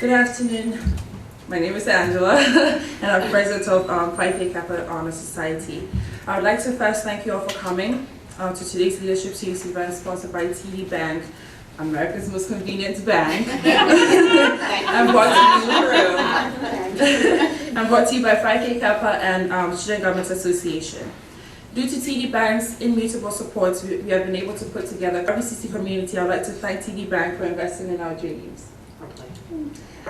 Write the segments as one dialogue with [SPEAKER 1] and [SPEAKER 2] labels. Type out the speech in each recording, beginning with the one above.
[SPEAKER 1] Good afternoon. My name is Angela, and I'm president of Phi Kappa Honor Society. I would like to first thank you all for coming to today's Leadership Series event sponsored by TD Bank, America's most convenient bank. I'm brought to you by Phi Kappa and Student Government Association. Due to TD Bank's immutable support, we have been able to put together a RBCC community. I'd like to thank TD Bank for investing in our dreams.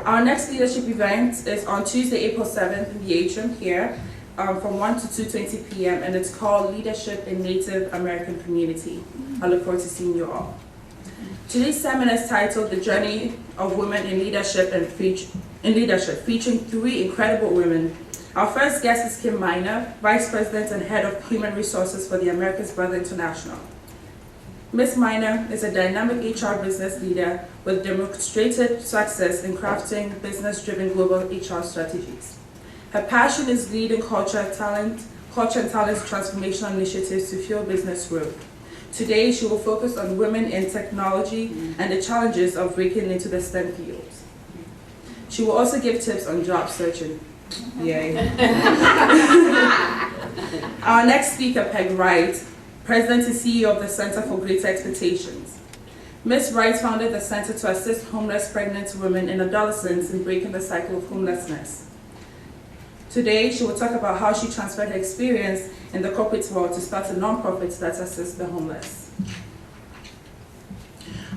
[SPEAKER 1] Our next leadership event is on Tuesday, April 7th in the atrium here from 1 to 2:20 p.m. and it's called Leadership in Native American Community. I look forward to seeing you all. Today's seminar is titled The Journey of Women in Leadership featuring three incredible women. Our first guest is Kim Miner, Vice President and Head of Human Resources for the America's Brother International. Ms. Miner is a dynamic HR business leader with demonstrated success in crafting business-driven global HR strategies. Her passion is leading culture and talent transformational initiatives to fuel business growth. Today, she will focus on women in technology and the challenges of breaking into the STEM fields. She will also give tips on job searching. Yay. Our next speaker, Peg Wright, President and CEO of the Center for Greater Expectations. Ms. Wright founded the center to assist homeless pregnant women and adolescents in breaking the cycle of homelessness. Today, she will talk about how she transferred her experience in the corporate world to start a nonprofit that assists the homeless.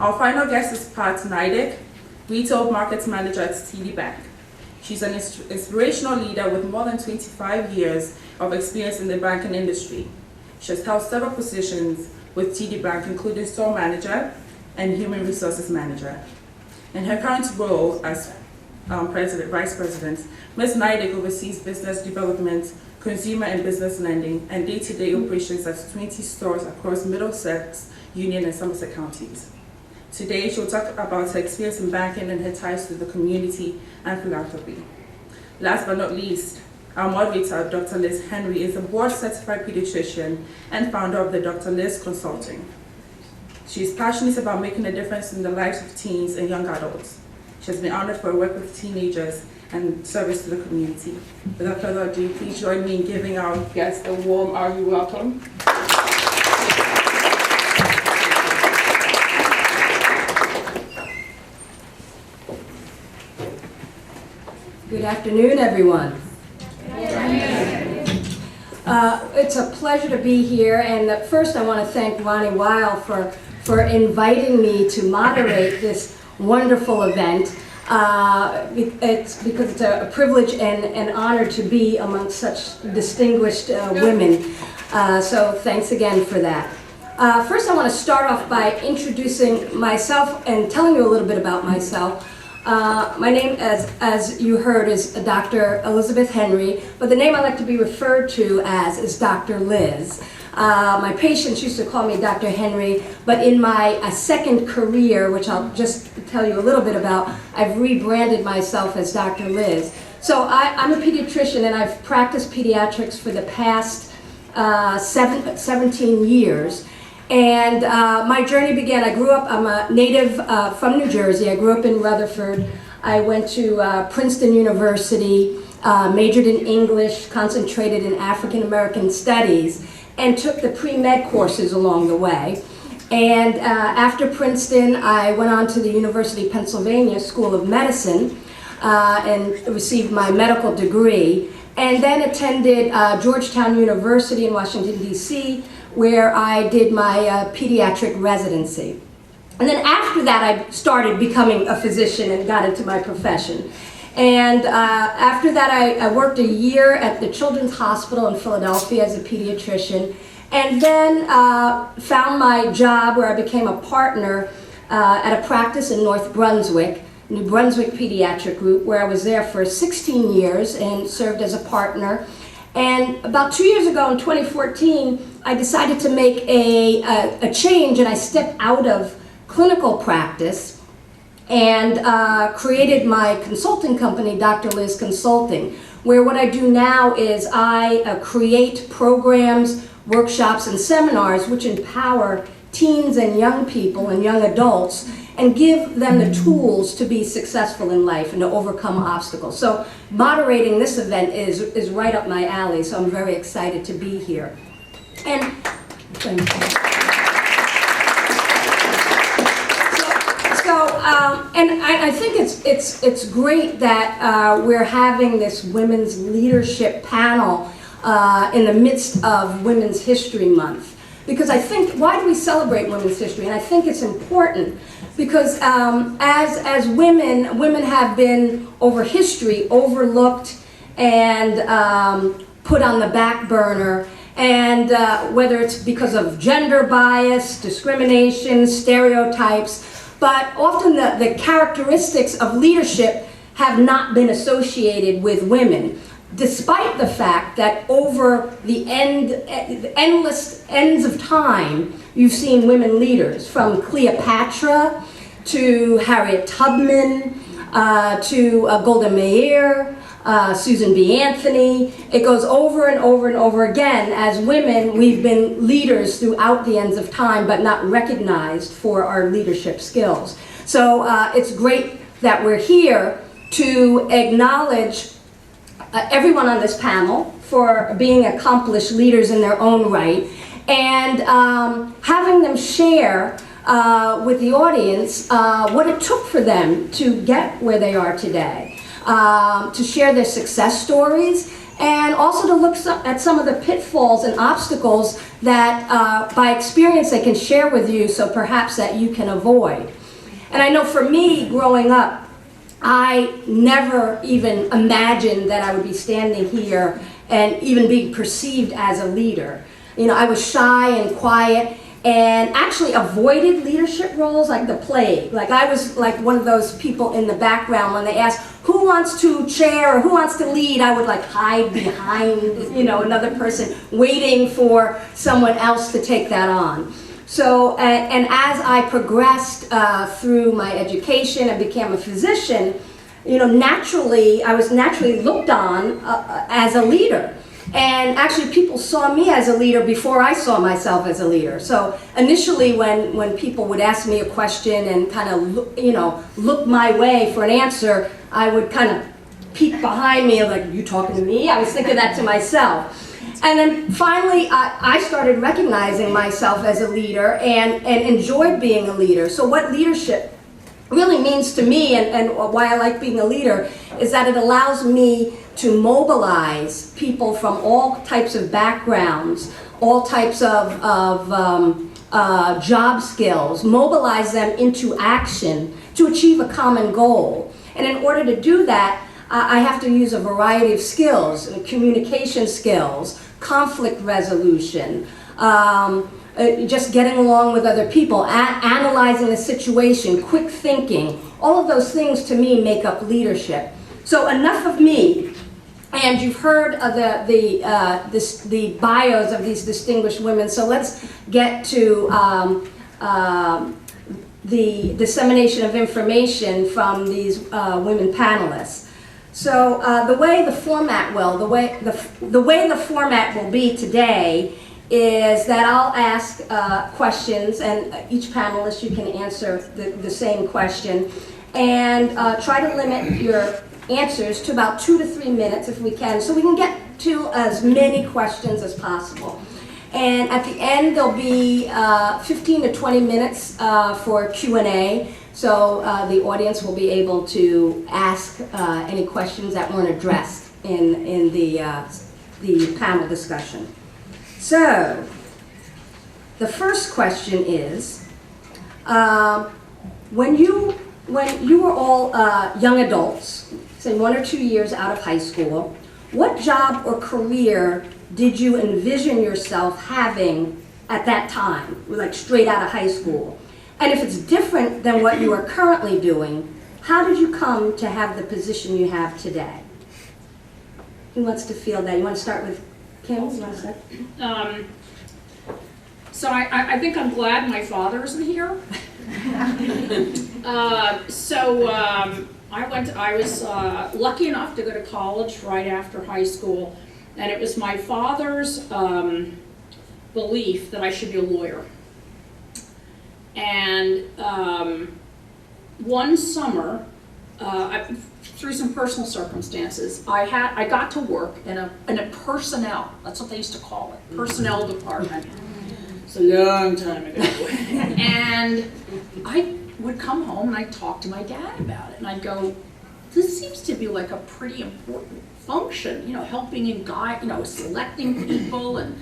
[SPEAKER 1] Our final guest is Pat Nydick, Retail Markets Manager at TD Bank. She's an inspirational leader with more than 25 years of experience in the banking industry. She has held several positions with TD Bank, including Store Manager and Human Resources Manager. In her current role as Vice President, Ms. Nydick oversees business development, consumer and business lending, and day-to-day operations at 20 stores across Middlesex, Union, and Somerset counties. Today, she'll talk about her experience in banking and her ties to the community and philanthropy. Last but not least, our moderator, Dr. Liz Henry, is a board-certified pediatrician and founder of the Dr. Liz Consulting. She is passionate about making a difference in the lives of teens and young adults. She has been honored for her work with teenagers and service to the community. Without further ado, please join me in giving our guests a warm "Are you welcome?"
[SPEAKER 2] Good afternoon, everyone. It's a pleasure to be here, and first I want to thank Ronnie Weil for inviting me to moderate this wonderful event. It's because it's a privilege and an honor to be amongst such distinguished women. So thanks again for that. First I want to start off by introducing myself and telling you a little bit about myself. My name, as you heard, is Dr. Elizabeth Henry, but the name I like to be referred to as is Dr. Liz. My patients used to call me Dr. Henry, but in my second career, which I'll just tell you a little bit about, I've rebranded myself as Dr. Liz. So I'm a pediatrician, and I've practiced pediatrics for the past 17 years. And my journey began, I'm a native from New Jersey. I grew up in Rutherford. I went to Princeton University, majored in English, concentrated in African American studies, and took the pre-med courses along the way. And after Princeton, I went on to the University of Pennsylvania School of Medicine and received my medical degree, and then attended Georgetown University in Washington, D.C., where I did my pediatric residency. And then after that, I started becoming a physician and got into my profession. And after that, I worked a year at the Children's Hospital in Philadelphia as a pediatrician, and then found my job where I became a partner at a practice in North Brunswick, New Brunswick Pediatric Group, where I was there for 16 years and served as a partner. And about 2 years ago, in 2014, I decided to make a change, and I stepped out of clinical practice and created my consulting company, Dr. Liz Consulting, where what I do now is I create programs, workshops, and seminars which empower teens and young people and young adults and give them the tools to be successful in life and to overcome obstacles. So moderating this event is right up my alley, so I'm very excited to be here. And I think it's great that we're having this Women's Leadership panel in the midst of Women's History Month. Because I think, why do we celebrate women's history? And I think it's important because as women have been over history overlooked and put on the back burner. And whether it's because of gender bias, discrimination, stereotypes, but often the characteristics of leadership have not been associated with women, despite the fact that over the endless ends of time, you've seen women leaders, from Cleopatra to Harriet Tubman to Golda Meir, Susan B. Anthony. It goes over and over and over again. As women, we've been leaders throughout the ends of time, but not recognized for our leadership skills. So it's great that we're here to acknowledge everyone on this panel for being accomplished leaders in their own right, and having them share with the audience what it took for them to get where they are today. To share their success stories, and also to look at some of the pitfalls and obstacles that by experience they can share with you, so perhaps that you can avoid. And I know for me, growing up, I never even imagined that I would be standing here and even being perceived as a leader. You know, I was shy and quiet, and actually avoided leadership roles like the plague. Like I was like one of those people in the background when they asked, who wants to chair or who wants to lead? I would like hide behind, you know, another person, waiting for someone else to take that on. So, and as I progressed through my education and became a physician, you know, I was naturally looked on as a leader. And actually people saw me as a leader before I saw myself as a leader. So initially when people would ask me a question and kind of, you know, look my way for an answer, I would kind of peek behind me like, you talking to me? I was thinking that to myself. And then finally I started recognizing myself as a leader and enjoyed being a leader. So what leadership really means to me, and why I like being a leader, is that it allows me to mobilize people from all types of backgrounds, all types of job skills, mobilize them into action to achieve a common goal. And in order to do that, I have to use a variety of skills, communication skills, conflict resolution, just getting along with other people, analyzing the situation, quick thinking. All of those things to me make up leadership. So enough of me. And you've heard of the bios of these distinguished women, so let's get to the dissemination of information from these women panelists. So the way the format will be today is that I'll ask questions, and each panelist, you can answer the same question, and try to limit your answers to about 2 to 3 minutes if we can, so we can get to as many questions as possible. And at the end, there'll be 15 to 20 minutes for Q&A, so the audience will be able to ask any questions that weren't addressed in the panel discussion. So, the first question is, when you were all young adults, say 1 or 2 years out of high school, what job or career did you envision yourself having at that time, like straight out of high school? And if it's different than what you are currently doing, how did you come to have the position you have today? Who wants to field that? You want to start with Kim? You want to start?
[SPEAKER 3] So I think I'm glad my father isn't here. I was lucky enough to go to college right after high school, and it was my father's belief that I should be a lawyer. And one summer, through some personal circumstances, I got to work in a personnel, that's what they used to call it, personnel department. It's a long time ago. And I would come home and I'd talk to my dad about it. And I'd go, this seems to be like a pretty important function, helping and selecting people and,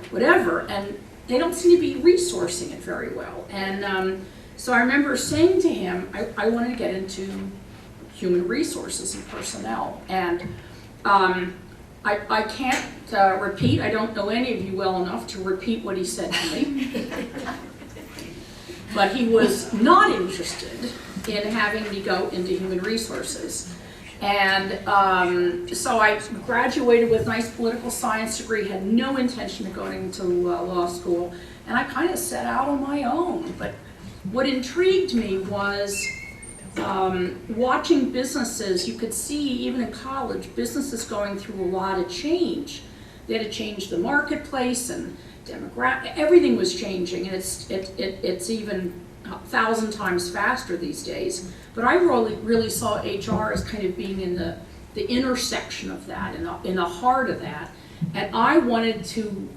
[SPEAKER 3] whatever. And they don't seem to be resourcing it very well. And so I remember saying to him, I wanted to get into human resources and personnel. And I can't repeat, I don't know any of you well enough to repeat what he said to me. But he was not interested in having me go into human resources. And so I graduated with a nice political science degree, had no intention of going into law school, and I kind of set out on my own. But what intrigued me was watching businesses. You could see, even in college, businesses going through a lot of change. They had to change the marketplace and everything was changing, and it's even 1,000 times faster these days. But I really saw HR as kind of being in the intersection of that, in the heart of that. And I wanted to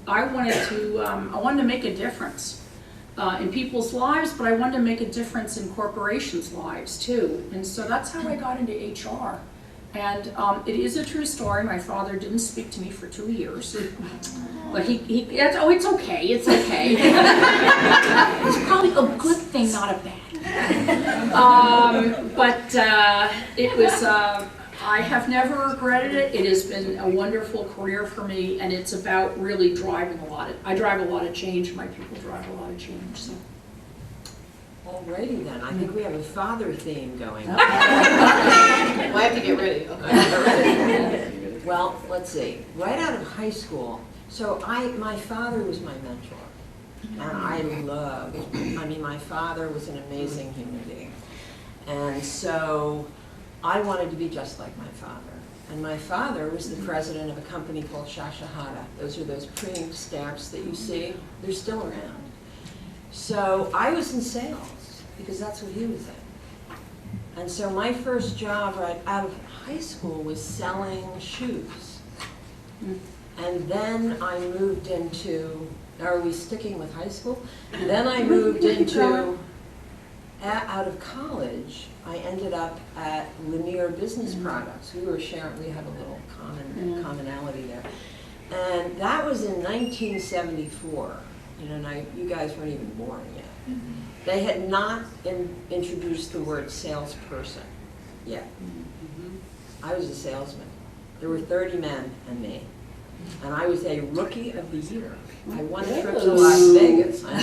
[SPEAKER 3] make a difference in people's lives, but I wanted to make a difference in corporations' lives too. And so that's how I got into HR. And it is a true story. My father didn't speak to me for 2 years. But it's okay, it's okay. It's probably a good thing, not a bad thing. But it was, I have never regretted it. It has been a wonderful career for me, and it's about really driving I drive a lot of change, my people drive a lot of change, so.
[SPEAKER 4] Alrighty then, I think we have a father theme going.
[SPEAKER 5] Well, I have to get ready. Okay.
[SPEAKER 4] Well, let's see. Right out of high school, so my father was my mentor, and my father was an amazing human being, and so I wanted to be just like my father. And my father was the president of a company called Shashahada. Those are those printing stamps that you see. They're still around. So I was in sales, because that's what he was in. And so my first job right out of high school was selling shoes. And then I moved into, are we sticking with high school? Then I moved into, out of college, I ended up at Lanier Business Products. We were sharing, we had a little commonality there. And that was in 1974. You guys weren't even born yet. They had not introduced the word salesperson yet. I was a salesman. There were 30 men and me. And I was a Rookie of the Year. I won a trip to Las Vegas. I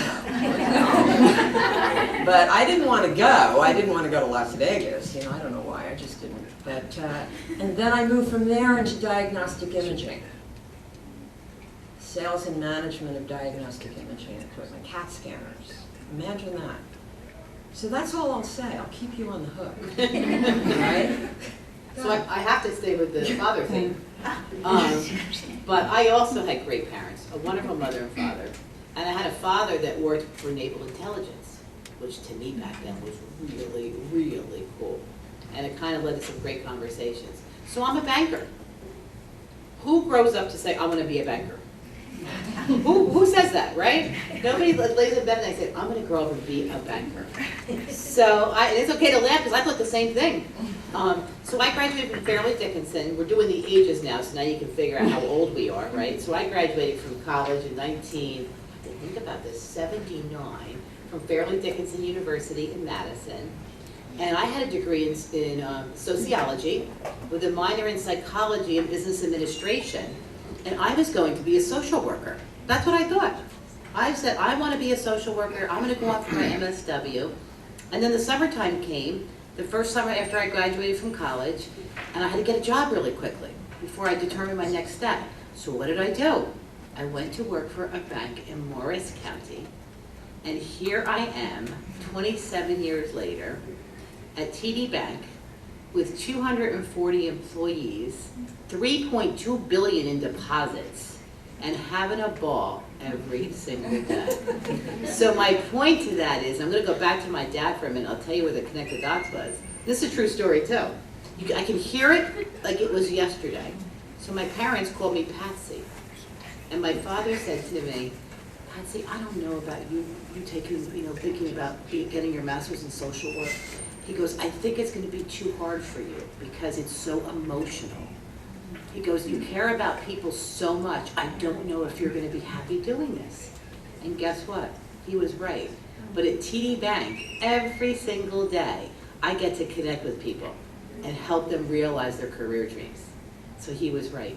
[SPEAKER 4] know. But I didn't want to go. I didn't want to go to Las Vegas. I don't know why. I just didn't. But and then I moved from there into diagnostic imaging. Sales and management of diagnostic imaging equipment, CAT scanners. Imagine that. So that's all I'll say. I'll keep you on the hook. Right?
[SPEAKER 5] So I have to stay with the father thing. But I also had great parents, a wonderful mother and father. And I had a father that worked for Naval Intelligence, which to me back then was really, really cool. And it kind of led to some great conversations. So I'm a banker. Who grows up to say, I want to be a banker? Who says that, right? Nobody lays in bed and they say, I'm going to grow up and be a banker. So it's okay to laugh because I thought the same thing. So I graduated from Fairleigh Dickinson. We're doing the ages now, so now you can figure out how old we are, right? So I graduated from college in think about this, 79, from Fairleigh Dickinson University in Madison. And I had a degree in sociology with a minor in psychology and business administration. And I was going to be a social worker. That's what I thought. I said, I want to be a social worker. I'm going to go off for my MSW. And then the summertime came, the first summer after I graduated from college, and I had to get a job really quickly before I determined my next step. So what did I do? I went to work for a bank in Morris County. And here I am, 27 years later, at TD Bank, with 240 employees, $3.2 billion in deposits, and having a ball every single day. So my point to that is, I'm gonna go back to my dad for a minute, I'll tell you where the Connect the Dots was. This is a true story too. I can hear it like it was yesterday. So my parents called me Patsy. And my father said to me, Patsy, I don't know about you taking, thinking about getting your master's in social work. He goes, I think it's gonna be too hard for you because it's so emotional. He goes, you care about people so much, I don't know if you're gonna be happy doing this. And guess what? He was right. But at TD Bank, every single day, I get to connect with people and help them realize their career dreams. So he was right.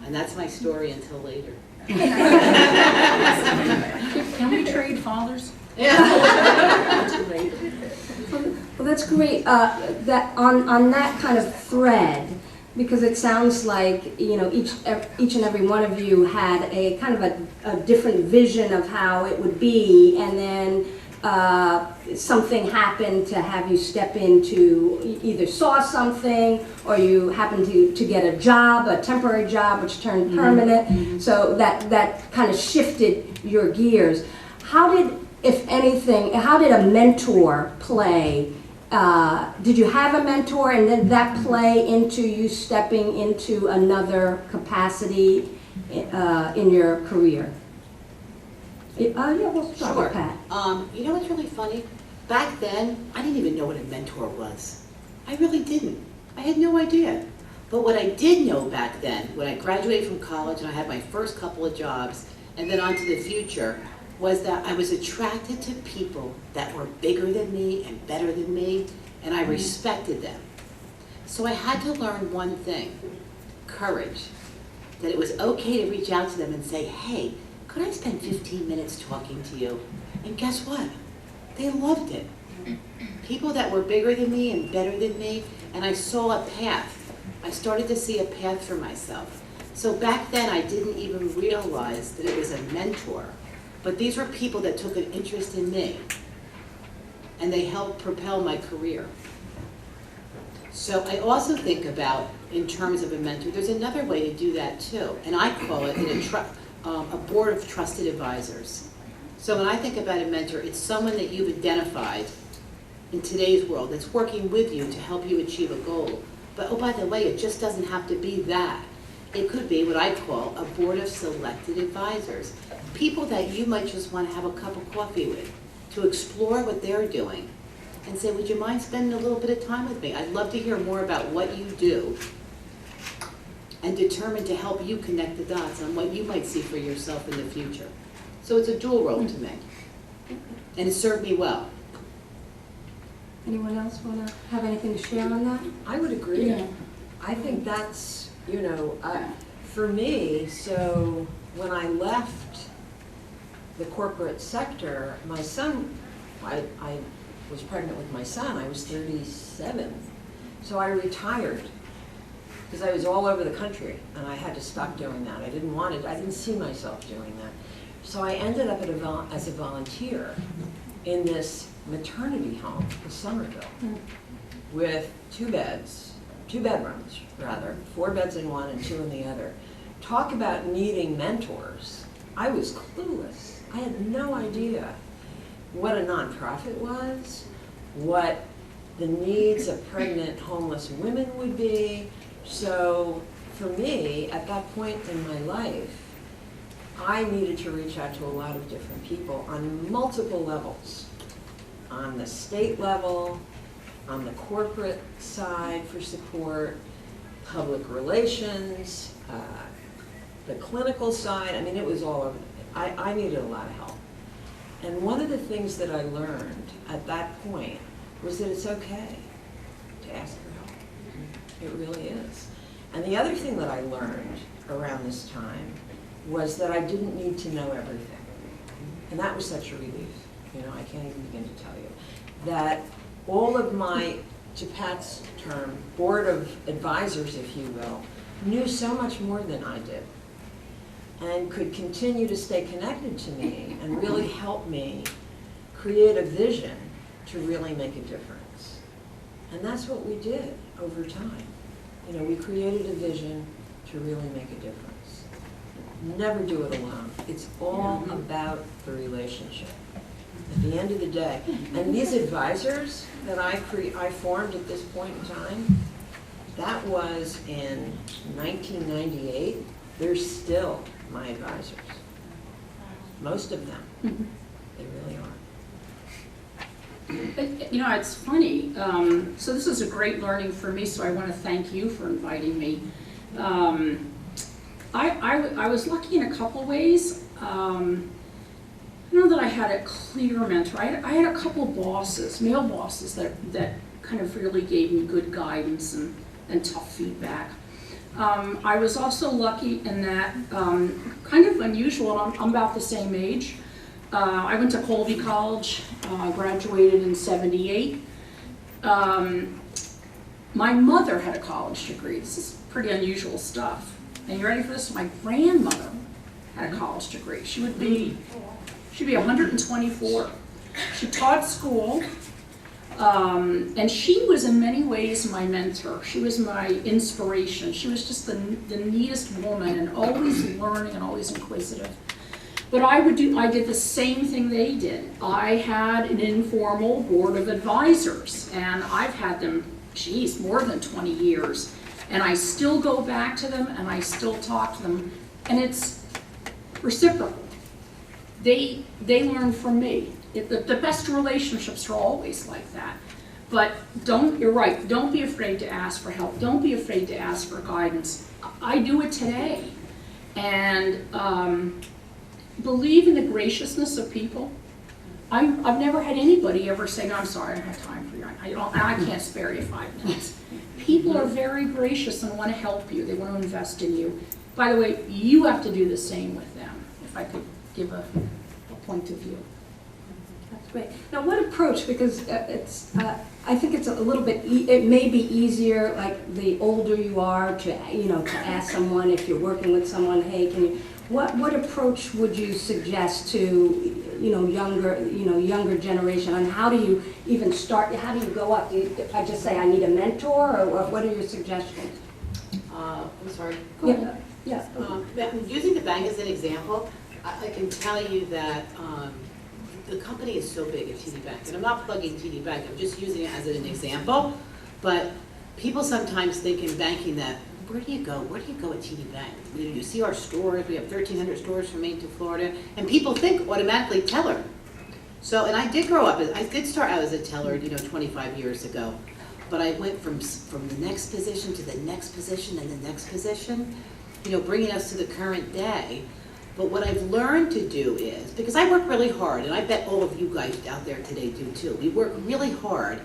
[SPEAKER 5] And that's my story until later.
[SPEAKER 3] Can we trade fathers?
[SPEAKER 2] Well, that's great. That on that kind of thread, because it sounds like each and every one of you had a kind of a different vision of how it would be, and then something happened to have you step into, either saw something or you happened to get a job, a temporary job, which turned permanent. So that kind of shifted your gears. How did, if anything, how did a mentor play? Did you have a mentor, and then that play into you stepping into another capacity in your career? Yeah, we'll start with Pat.
[SPEAKER 5] You know what's really funny? Back then, I didn't even know what a mentor was. I really didn't. I had no idea. But what I did know back then, when I graduated from college and I had my first couple of jobs, and then on to the future, was that I was attracted to people that were bigger than me and better than me, and I respected them. So I had to learn one thing, courage. That it was okay to reach out to them and say, hey, could I spend 15 minutes talking to you? And guess what? They loved it. People that were bigger than me and better than me, and I saw a path. I started to see a path for myself. So back then I didn't even realize that it was a mentor. But these were people that took an interest in me, and they helped propel my career. So I also think about, in terms of a mentor, there's another way to do that too, and I call it a board of trusted advisors. So when I think about a mentor, it's someone that you've identified in today's world that's working with you to help you achieve a goal. But oh, by the way, it just doesn't have to be that. It could be what I call a board of selected advisors. People that you might just want to have a cup of coffee with, to explore what they're doing, and say, would you mind spending a little bit of time with me? I'd love to hear more about what you do, and determined to help you connect the dots on what you might see for yourself in the future. So it's a dual role to me, and it served me well.
[SPEAKER 2] Anyone else want to have anything to share on that?
[SPEAKER 4] I would agree.
[SPEAKER 3] Yeah.
[SPEAKER 4] I think that's, for me, so when I left the corporate sector, my son, I was pregnant with my son, I was 37. So I retired because I was all over the country and I had to stop doing that. I didn't want it, I didn't see myself doing that. So I ended up as a volunteer in this maternity home in Somerville with 2 bedrooms rather, 4 beds in one and 2 in the other. Talk about needing mentors. I was clueless. I had no idea what a nonprofit was, what the needs of pregnant homeless women would be. So for me, at that point in my life, I needed to reach out to a lot of different people on multiple levels. On the state level, on the corporate side for support, public relations, the clinical side. I mean, it was all over. I needed a lot of help. And one of the things that I learned at that point was that it's okay to ask for help. It really is. And the other thing that I learned around this time was that I didn't need to know everything. And that was such a relief. I can't even begin to tell you that all of my, to Pat's term, board of advisors, if you will, knew so much more than I did and could continue to stay connected to me and really help me create a vision to really make a difference. And that's what we did over time. We created a vision to really make a difference. never do it alone. It's all about the relationship at the end of the day. And these advisors that I formed at this point in time, that was in 1998. They're still my advisors. Most of them. They really are.
[SPEAKER 3] You know, it's funny. So this is a great learning for me, so I want to thank you for inviting me. I was lucky in a couple ways. I know that I had a clear mentor. I had a couple bosses, male bosses, that kind of really gave me good guidance and tough feedback. I was also lucky in that, kind of unusual, and I'm about the same age. I went to Colby College, graduated in '78. My mother had a college degree. This is pretty unusual stuff. And you ready for this? My grandmother had a college degree. She'd be 124. She taught school, and she was in many ways my mentor. She was my inspiration. She was just the neatest woman, and always learning and always inquisitive. But I did the same thing they did. I had an informal board of advisors, and I've had them, geez, more than 20 years. And I still go back to them, and I still talk to them, and it's reciprocal. They learn from me. The best relationships are always like that. But you're right, don't be afraid to ask for help. Don't be afraid to ask for guidance. I do it today. And believe in the graciousness of people. I've never had anybody ever say, no, I'm sorry, I don't have time for you. I can't spare you 5 minutes. People are very gracious and want to help you. They want to invest in you. By the way, you have to do the same with them, if I could give a point of view.
[SPEAKER 2] That's great. Now, what approach, because I think it's a little bit, it may be easier, like the older you are, to ask someone, if you're working with someone, hey, can you, what approach would you suggest to, younger generation, on how do you even start, how do you go up? I just say I need a mentor, or what are your suggestions?
[SPEAKER 5] I'm sorry.
[SPEAKER 2] Yeah.
[SPEAKER 5] Using the bank as an example, I can tell you that the company is so big at TD Bank, and I'm not plugging TD Bank, I'm just using it as an example, but people sometimes think in banking that, where do you go? Where do you go at TD Bank? You see our stores, we have 1,300 stores from Maine to Florida, and people think automatically teller. So, and I did grow up, I did start out as a teller, 25 years ago, but I went from the next position to the next position and the next position, bringing us to the current day. But what I've learned to do is, because I work really hard, and I bet all of you guys out there today do too, we work really hard.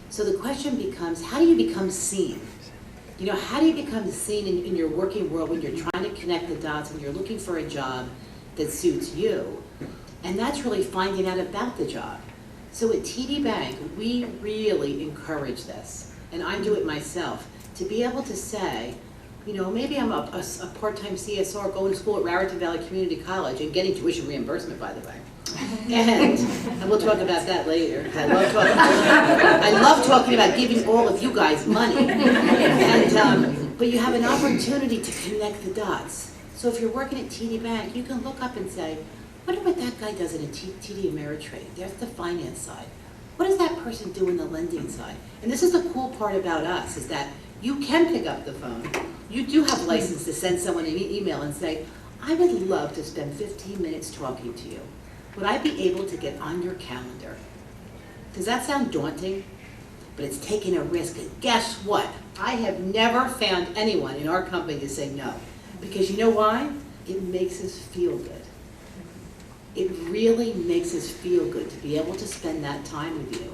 [SPEAKER 5] So the question becomes, how do you become seen? How do you become seen in your working world when you're trying to connect the dots, when you're looking for a job that suits you? And that's really finding out about the job. So at TD Bank, we really encourage this, and I do it myself, to be able to say, maybe I'm a part-time CSR going to school at Raritan Valley Community College and getting tuition reimbursement, by the way. And we'll talk about that later. I love talking about giving all of you guys money. But you have an opportunity to connect the dots. So if you're working at TD Bank, you can look up and say, I wonder what that guy does in a TD Ameritrade. There's the finance side. What does that person do in the lending side? And this is the cool part about us, is that you can pick up the phone. You do have license to send someone an email and say, I would love to spend 15 minutes talking to you. Would I be able to get on your calendar? Does that sound daunting? But it's taking a risk. And guess what? I have never found anyone in our company to say no. Because you know why? It makes us feel good. It really makes us feel good to be able to spend that time with you.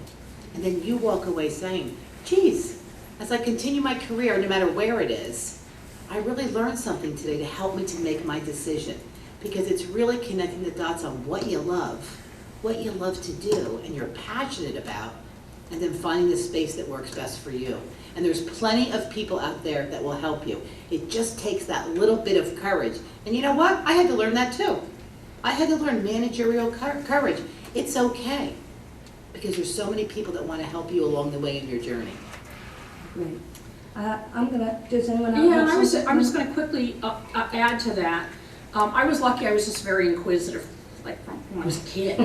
[SPEAKER 5] And then you walk away saying, geez, as I continue my career, no matter where it is, I really learned something today to help me to make my decision. Because it's really connecting the dots on what you love to do, and you're passionate about, and then finding the space that works best for you. And there's plenty of people out there that will help you. It just takes that little bit of courage. And you know what? I had to learn that too. I had to learn managerial courage. It's okay, because there's so many people that want to help you along the way in your journey.
[SPEAKER 2] Great. Does anyone else?
[SPEAKER 3] Yeah, I'm just going to quickly add to that. I was lucky, I was just very inquisitive, like from when I was a kid.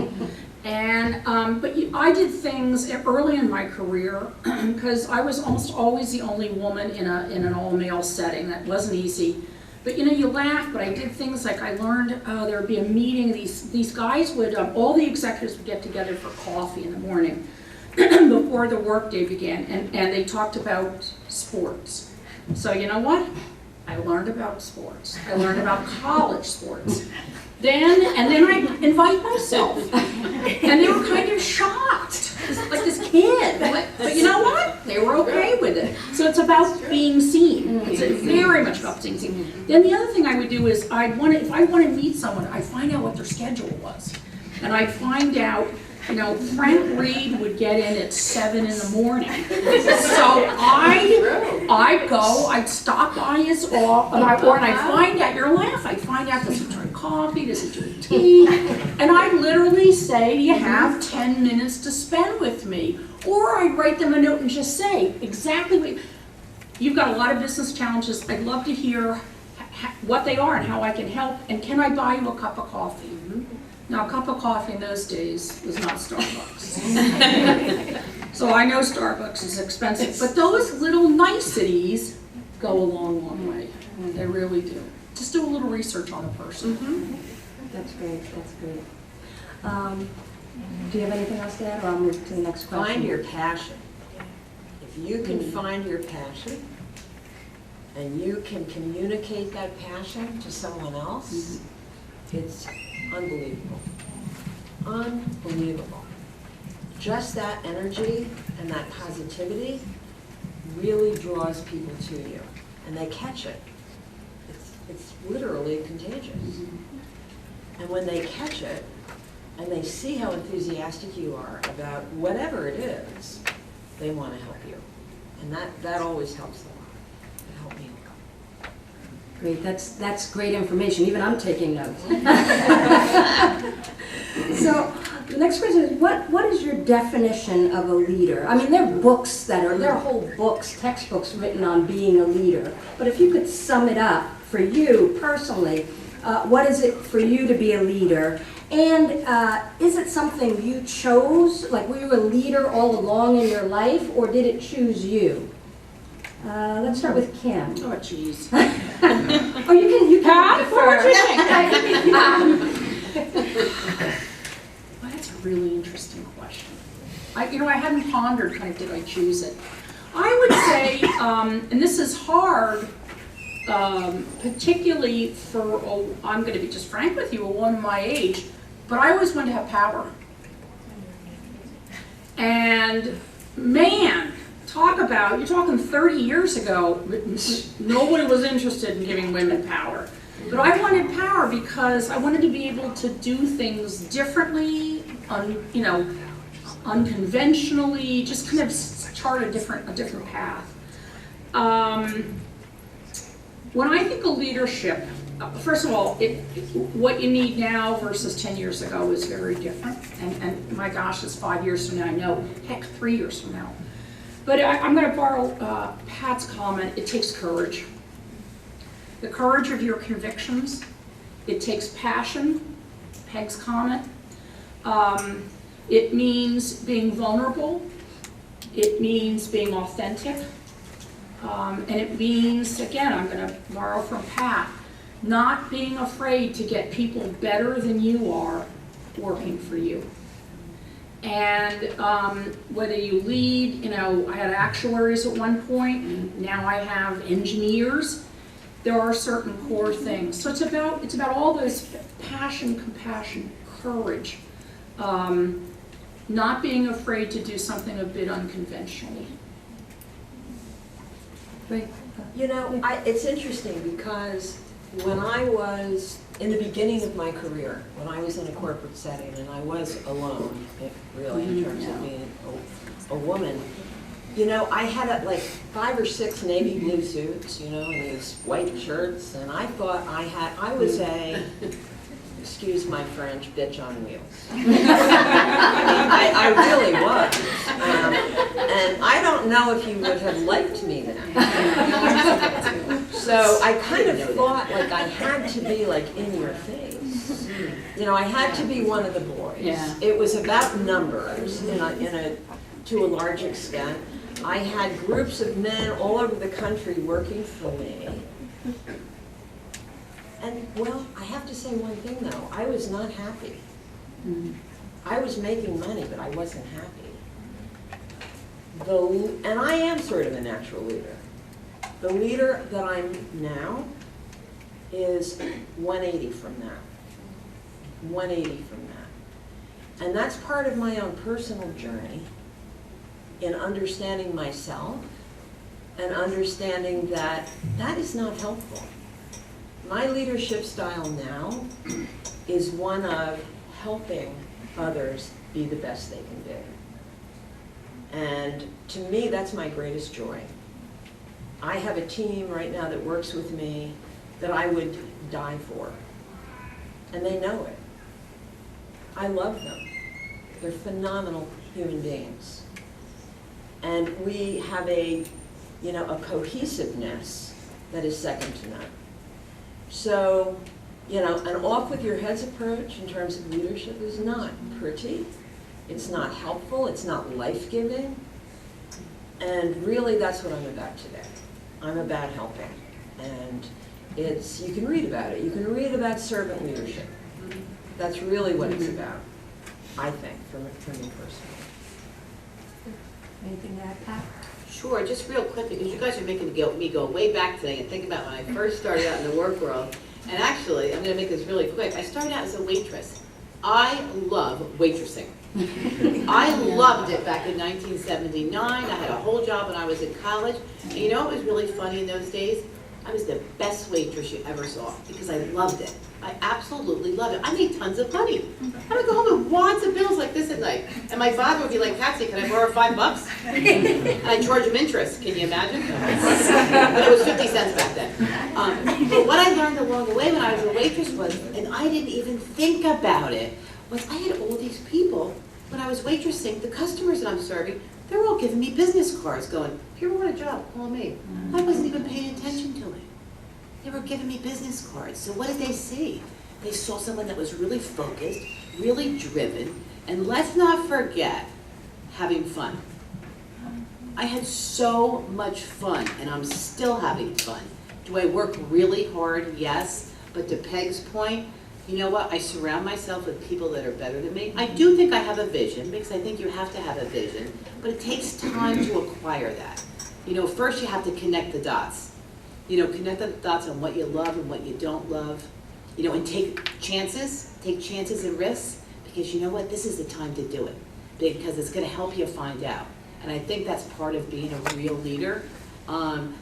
[SPEAKER 3] And, I did things early in my career, because I was almost always the only woman in an all-male setting. That wasn't easy. But you laugh, but I did things like I learned there would be a meeting, these guys would, all the executives would get together for coffee in the morning before the workday began, and they talked about sports. So you know what? I learned about sports. I learned about college sports. Then I invite myself. And they were kind of shocked, like this kid. But you know what? They were okay with it. So it's about being seen. It's very much about being seen. Then the other thing I would do is if I want to meet someone, I'd find out what their schedule was. And I'd find out, Frank Reed would get in at 7 in the morning. So I'd go, I'd stop by his office, and I'd find out, you're laughing, I'd find out, does he drink coffee, does he drink tea? And I'd literally say, do you have 10 minutes to spend with me? Or I'd write them a note and just say exactly what, you've got a lot of business challenges, I'd love to hear what they are and how I can help, and can I buy you a cup of coffee? Now, a cup of coffee in those days was not Starbucks. So I know Starbucks is expensive, but those little niceties go a long, long way. They really do. Just do a little research on the person.
[SPEAKER 2] That's great, that's great. Do you have anything else to add, or I'll move to the next question?
[SPEAKER 4] Find your passion. If you can find your passion, and you can communicate that passion to someone else, it's unbelievable. Unbelievable. Just that energy and that positivity really draws people to you, and they catch it. It's literally contagious. And when they catch it, and they see how enthusiastic you are about whatever it is, they want to help you. And that always helps a lot. It helped me a lot.
[SPEAKER 2] Great, that's great information. Even I'm taking notes. So the next question is, what is your definition of a leader? I mean, there are whole books, textbooks written on being a leader. But if you could sum it up for you personally, what is it for you to be a leader? And is it something you chose? Like, were you a leader all along in your life, or did it choose you? Let's start with Kim.
[SPEAKER 3] Oh, jeez.
[SPEAKER 2] Oh, you can defer.
[SPEAKER 3] Well, that's a really interesting question. I hadn't pondered kind of did I choose it. I would say, and this is hard, particularly for, I'm going to be just frank with you, a woman my age, but I always wanted to have power. And man, you're talking 30 years ago, nobody was interested in giving women power. But I wanted power because I wanted to be able to do things differently, unconventionally, just kind of chart a different path. When I think of leadership, first of all, what you need now versus 10 years ago is very different. And my gosh, it's 5 years from now, I know, heck, 3 years from now. But I'm going to borrow Pat's comment, it takes courage. The courage of your convictions. It takes passion, Peg's comment. It means being vulnerable. It means being authentic. And it means, again, I'm going to borrow from Pat, not being afraid to get people better than you are working for you. And whether you lead, I had actuaries at one point, and now I have engineers. There are certain core things. So it's about all those passion, compassion, courage, not being afraid to do something a bit unconventionally.
[SPEAKER 2] Great.
[SPEAKER 4] It's interesting because when I was in the beginning of my career, when I was in a corporate setting, and I was alone, really, in terms of being a woman, I had like 5 or 6 navy blue suits, and these white shirts, and I thought I was a, excuse my French, bitch on wheels. I really was. And I don't know if you would have liked me then. So I kind of thought like I had to be like in your face. You know, I had to be one of the boys.
[SPEAKER 3] Yeah.
[SPEAKER 4] It was about numbers to a large extent. I had groups of men all over the country working for me. And well, I have to say one thing though, I was not happy. I was making money, but I wasn't happy. And I am sort of a natural leader. The leader that I'm now is 180 from that. 180 from that. And that's part of my own personal journey in understanding myself and understanding that that is not helpful. My leadership style now is one of helping others be the best they can be. And to me, that's my greatest joy. I have a team right now that works with me that I would die for. And they know it. I love them. They're phenomenal human beings. And we have a cohesiveness that is second to none. So, an off with your heads approach in terms of leadership is not pretty. It's not helpful. It's not life-giving. And really, that's what I'm about today. I'm about helping. And you can read about it. You can read about servant leadership. That's really what it's about, I think, for me personally.
[SPEAKER 2] Anything to add, Pat?
[SPEAKER 5] Sure, just real quick, because you guys are making me go way back today and think about when I first started out in the work world. And actually, I'm going to make this really quick. I started out as a waitress. I love waitressing. I loved it back in 1979. I had a whole job when I was in college. And you know what was really funny in those days? I was the best waitress you ever saw because I loved it. I absolutely loved it. I made tons of money. I would go home with wads of bills like this at night. And my father would be like, Patsy, can I borrow $5? And I'd charge him interest. Can you imagine? But it was 50 cents back then. But what I learned along the way when I was a waitress was, and I didn't even think about it, was I had all these people, when I was waitressing, the customers that I'm serving, they're all giving me business cards going, if you ever want a job, call me. I wasn't even paying attention to it. They were giving me business cards. So what did they see? They saw someone that was really focused, really driven, and let's not forget, having fun. I had so much fun, and I'm still having fun. Do I work really hard? Yes. But to Peg's point, you know what? I surround myself with people that are better than me. I do think I have a vision, because I think you have to have a vision, but it takes time to acquire that. First you have to connect the dots. Connect the dots on what you love and what you don't love. And take chances and risks, because you know what? This is the time to do it, because it's going to help you find out. And I think that's part of being a real leader.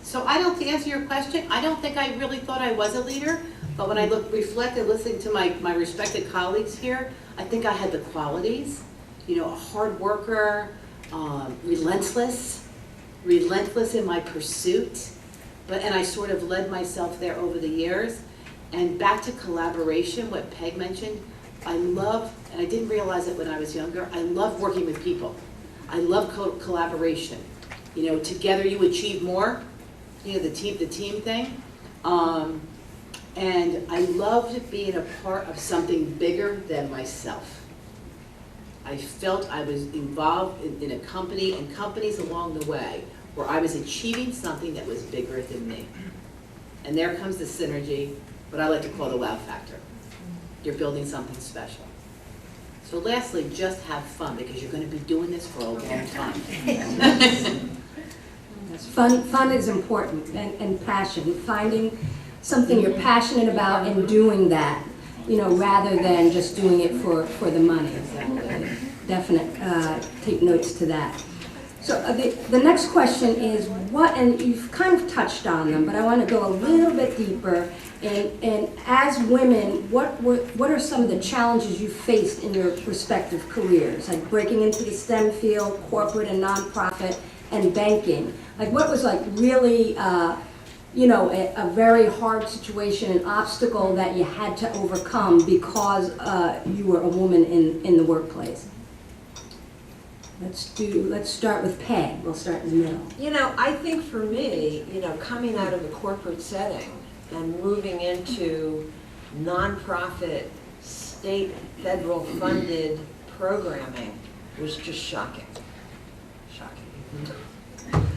[SPEAKER 5] So to answer your question, I don't think I really thought I was a leader, but when I reflected, listening to my respected colleagues here, I think I had the qualities, a hard worker, relentless in my pursuit, and I sort of led myself there over the years. And back to collaboration, what Peg mentioned, I love, and I didn't realize it when I was younger, I love working with people. I love collaboration. Together you achieve more, the team thing. And I loved being a part of something bigger than myself. I felt I was involved in a company and companies along the way where I was achieving something that was bigger than me. And there comes the synergy, what I like to call the wow factor. You're building something special. So lastly, just have fun, because you're going to be doing this for a long time.
[SPEAKER 2] Fun is important, and passion. Finding something you're passionate about and doing that, rather than just doing it for the money.
[SPEAKER 5] Exactly.
[SPEAKER 2] Definite, take notes to that. So the next question is and you've kind of touched on them, but I want to go a little bit deeper. And as women, what are some of the challenges you faced in your respective careers? Like breaking into the STEM field, corporate and nonprofit, and banking. Like what was really, a very hard situation, an obstacle that you had to overcome because you were a woman in the workplace? Let's start with Peg. We'll start in the middle.
[SPEAKER 4] You know, I think for me, you know, coming out of a corporate setting and moving into nonprofit, state, federal funded programming was just shocking. Shocking.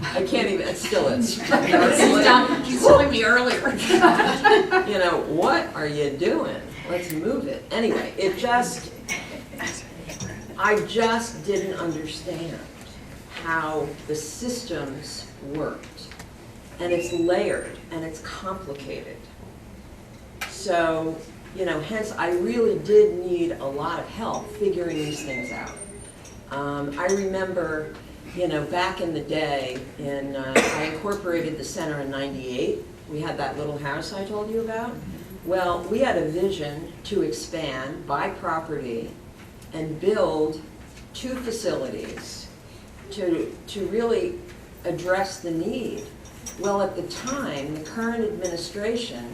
[SPEAKER 4] I can't even, it still is.
[SPEAKER 3] She's telling me earlier.
[SPEAKER 4] You know, what are you doing? Let's move it. Anyway, I just didn't understand how the systems worked. And it's layered and it's complicated. So, you know, hence I really did need a lot of help figuring these things out. I remember, you know, back in the day, I incorporated the center in '98. We had that little house I told you about. Well, we had a vision to expand, buy property, and build 2 facilities to really address the need. Well, at the time, the current administration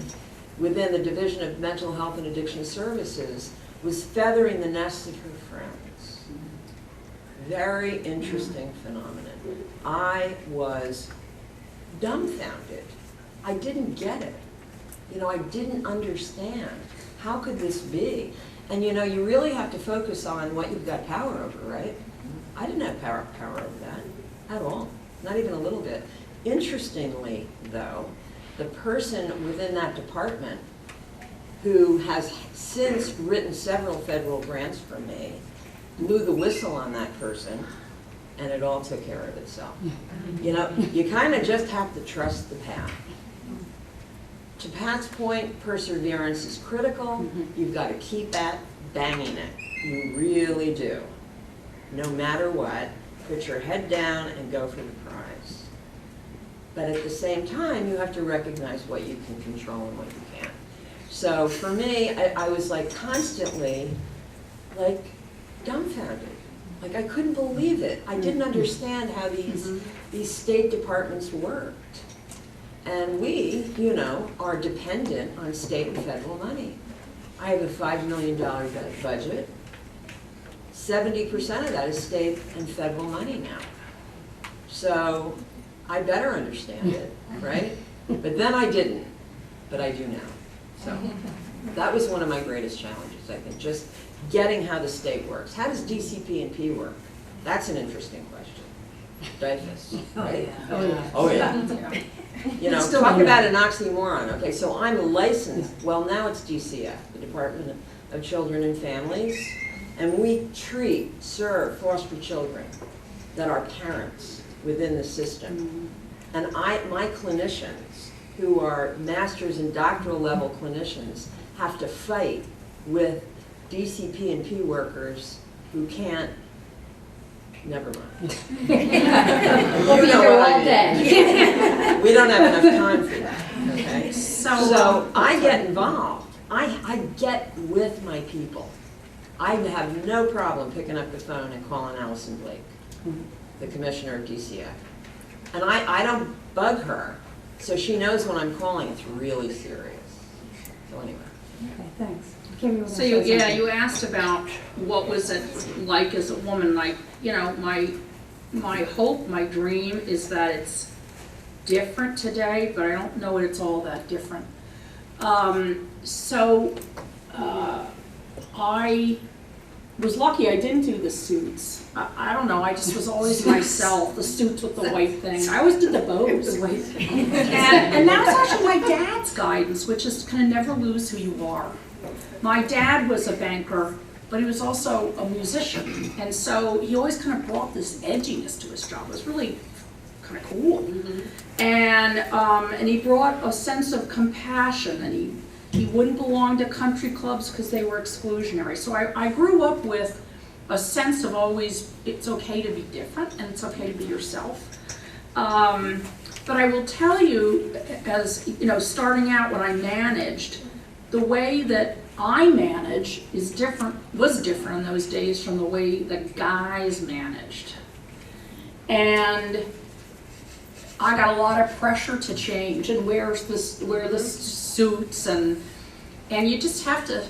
[SPEAKER 4] within the Division of Mental Health and Addiction Services was feathering the nest of her friends. Very interesting phenomenon. I was dumbfounded. I didn't get it. You know, I didn't understand. How could this be? And you know, you really have to focus on what you've got power over, right? I didn't have power over that at all, not even a little bit. Interestingly, though, the person within that department who has since written several federal grants for me blew the whistle on that person, and it all took care of itself. You know, you kind of just have to trust the path. To Pat's point, perseverance is critical. You've got to keep at banging it. You really do. No matter what, put your head down and go for the prize. But at the same time, you have to recognize what you can control and what you can't. So for me, I was like constantly like dumbfounded. Like I couldn't believe it. I didn't understand how these state departments worked. And we, you know, are dependent on state and federal money. I have a $5 million budget. 70% of that is state and federal money now. So I better understand it, right? But then I didn't, but I do now. So that was one of my greatest challenges, I think, just getting how the state works. How does DCP&P work? That's an interesting question. DIFUS, right? Oh yeah. You know, talk about an oxymoron. Okay, so I'm licensed. Well, now it's DCF, the Department of Children and Families, and we treat, serve, foster children that are parents within the system. And my clinicians, who are master's and doctoral level clinicians, have to fight with DCP&P workers who can't. Never mind.
[SPEAKER 2] We'll be here all day.
[SPEAKER 4] We don't have enough time for that, okay? So I get involved. I get with my people. I have no problem picking up the phone and calling Allison Blake, the commissioner of DCF. And I don't bug her, so she knows when I'm calling, it's really serious. So anyway.
[SPEAKER 2] Okay, thanks. Kim, you were
[SPEAKER 3] So
[SPEAKER 2] gonna say
[SPEAKER 3] you
[SPEAKER 2] something.
[SPEAKER 3] asked about what was it like as a woman. Like, you know, my hope, my dream is that it's different today, but I don't know it's all that different. I was lucky I didn't do the suits. I don't know, I just was always myself, the suits with the white thing. I always did the bows. And that was actually my dad's guidance, which is kind of never lose who you are. My dad was a banker, but he was also a musician. And so he always kind of brought this edginess to his job. It was really kind of cool. And he brought a sense of compassion, and he wouldn't belong to country clubs because they were exclusionary. So I grew up with a sense of always, it's okay to be different and it's okay to be yourself. But I will tell you, as you know, starting out when I managed, the way that I manage was different in those days from the way the guys managed. And I got a lot of pressure to change and wear the suits, and you just have to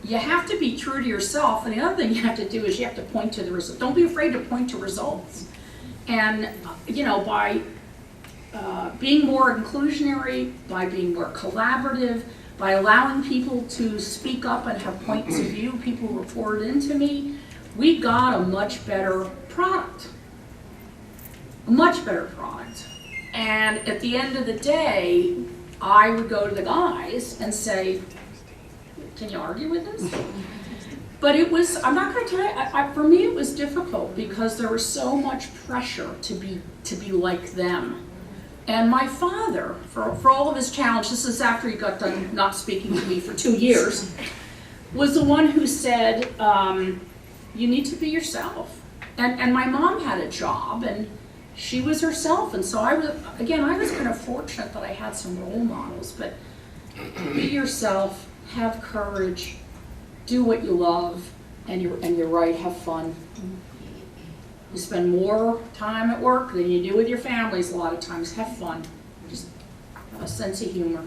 [SPEAKER 3] you have to be true to yourself, and the other thing you have to do is you have to point to the results. Don't be afraid to point to results. And, you know, by being more inclusionary, by being more collaborative, by allowing people to speak up and have points of view, people report into me, we got a much better product. A much better product. And at the end of the day, I would go to the guys and say, can you argue with this? But it was, I'm not going to tell you, for me it was difficult because there was so much pressure to be like them. And my father, for all of his challenge, this is after he got done not speaking to me for 2 years, was the one who said, you need to be yourself. And my mom had a job, and she was herself, and so I was kind of fortunate that I had some role models, but be yourself, have courage, do what you love, and you're right, have fun. You spend more time at work than you do with your families a lot of times. Have fun. Just have a sense of humor.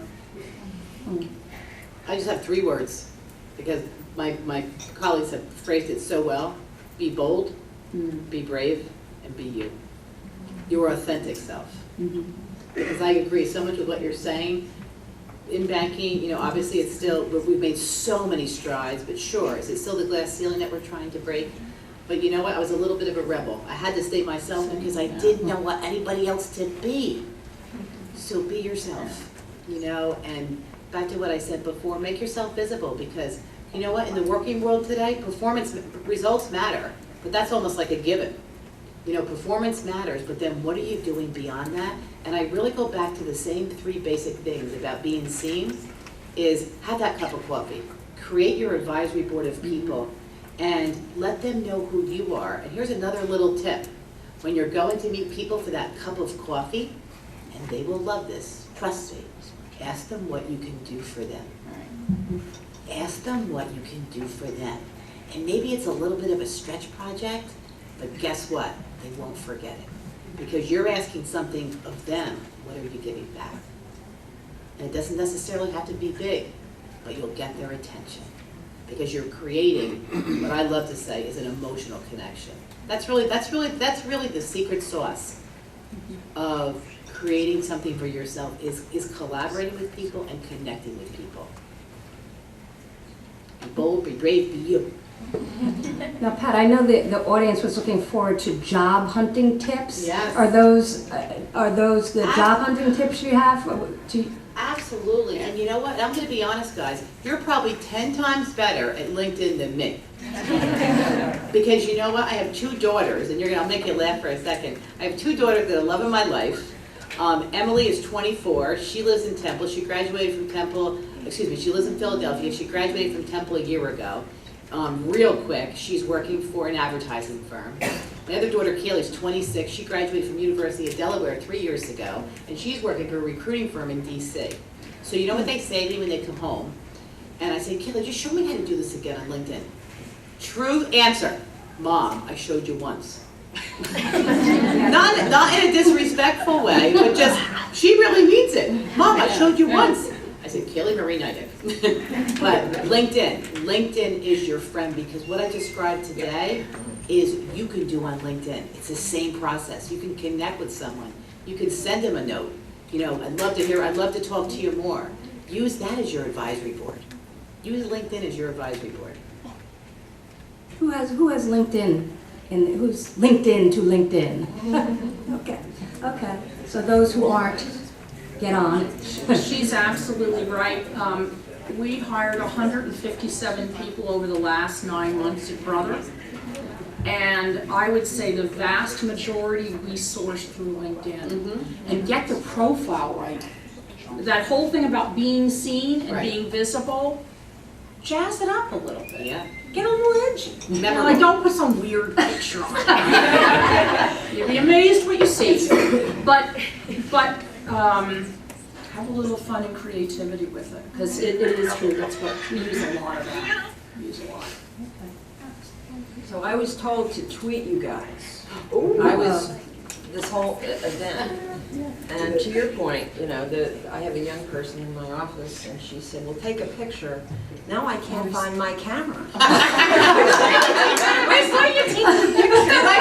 [SPEAKER 5] I just have 3 words, because my colleagues have phrased it so well. Be bold, be brave, and be you. Your authentic self. Because I agree so much with what you're saying. In banking, you know, obviously it's still, we've made so many strides, but sure, is it still the glass ceiling that we're trying to break? But you know what, I was a little bit of a rebel. I had to stay myself because I didn't know what anybody else to be. So be yourself, you know, and back to what I said before, make yourself visible, because you know what, in the working world today, performance results matter, but that's almost like a given. You know, performance matters, but then what are you doing beyond that? And I really go back to the same 3 basic things about being seen, is have that cup of coffee, create your advisory board of people, and let them know who you are. And here's another little tip. When you're going to meet people for that cup of coffee, and they will love this, trust me, ask them what you can do for them. Ask them what you can do for them. And maybe it's a little bit of a stretch project, but guess what? They won't forget it. Because you're asking something of them, what are you giving back? And it doesn't necessarily have to be big, but you'll get their attention. Because you're creating, what I love to say, is an emotional connection. That's really the secret sauce of creating something for yourself, is collaborating with people and connecting with people. Be bold, be brave, be you.
[SPEAKER 2] Now, Pat, I know that the audience was looking forward to job hunting tips.
[SPEAKER 5] Yes.
[SPEAKER 2] Are those the job hunting tips you have?
[SPEAKER 5] Absolutely, and you know what, I'm gonna be honest, guys, you're probably 10 times better at LinkedIn than me. Because you know what, I have 2 daughters, and I'll make you laugh for a second. I have 2 daughters that are the love of my life. Emily is 24, she lives in Temple, she graduated from Temple, she lives in Philadelphia, she graduated from Temple a year ago. Real quick, she's working for an advertising firm. My other daughter, Kaylee's 26. She graduated from University of Delaware 3 years ago, and she's working for a recruiting firm in DC. So you know what they say to me when they come home? And I say, Kaylee, just show me how to do this again on LinkedIn. True answer. Mom, I showed you once. not in a disrespectful way, but just, she really means it. Mom, I showed you once. I said, Kaylee Marie Nydick. But LinkedIn is your friend, because what I described today is you can do on LinkedIn. It's the same process. You can connect with someone. You can send them a note. You know, I'd love to talk to you more. Use that as your advisory board. Use LinkedIn as your advisory board.
[SPEAKER 2] Who has LinkedIn? And who's LinkedIn to LinkedIn? Okay. So those who aren't, get on it.
[SPEAKER 3] She's absolutely right. We hired 157 people over the last 9 months at Brother. And I would say the vast majority we sourced through LinkedIn. And get the profile right. That whole thing about being seen and being visible, jazz it up a little bit.
[SPEAKER 5] Yeah.
[SPEAKER 3] Get a little edgy. Like, don't put some weird picture on it. You'll be amazed what you see. But have a little fun and creativity with it, because it is true. That's what we use a lot of that.
[SPEAKER 4] So I was told to tweet you guys.
[SPEAKER 5] Ooh.
[SPEAKER 4] I was this whole event. And to your point, you know, I have a young person in my office, and she said, well, take a picture. Now I can't find my camera.
[SPEAKER 3] Wait, why are you taking a picture? I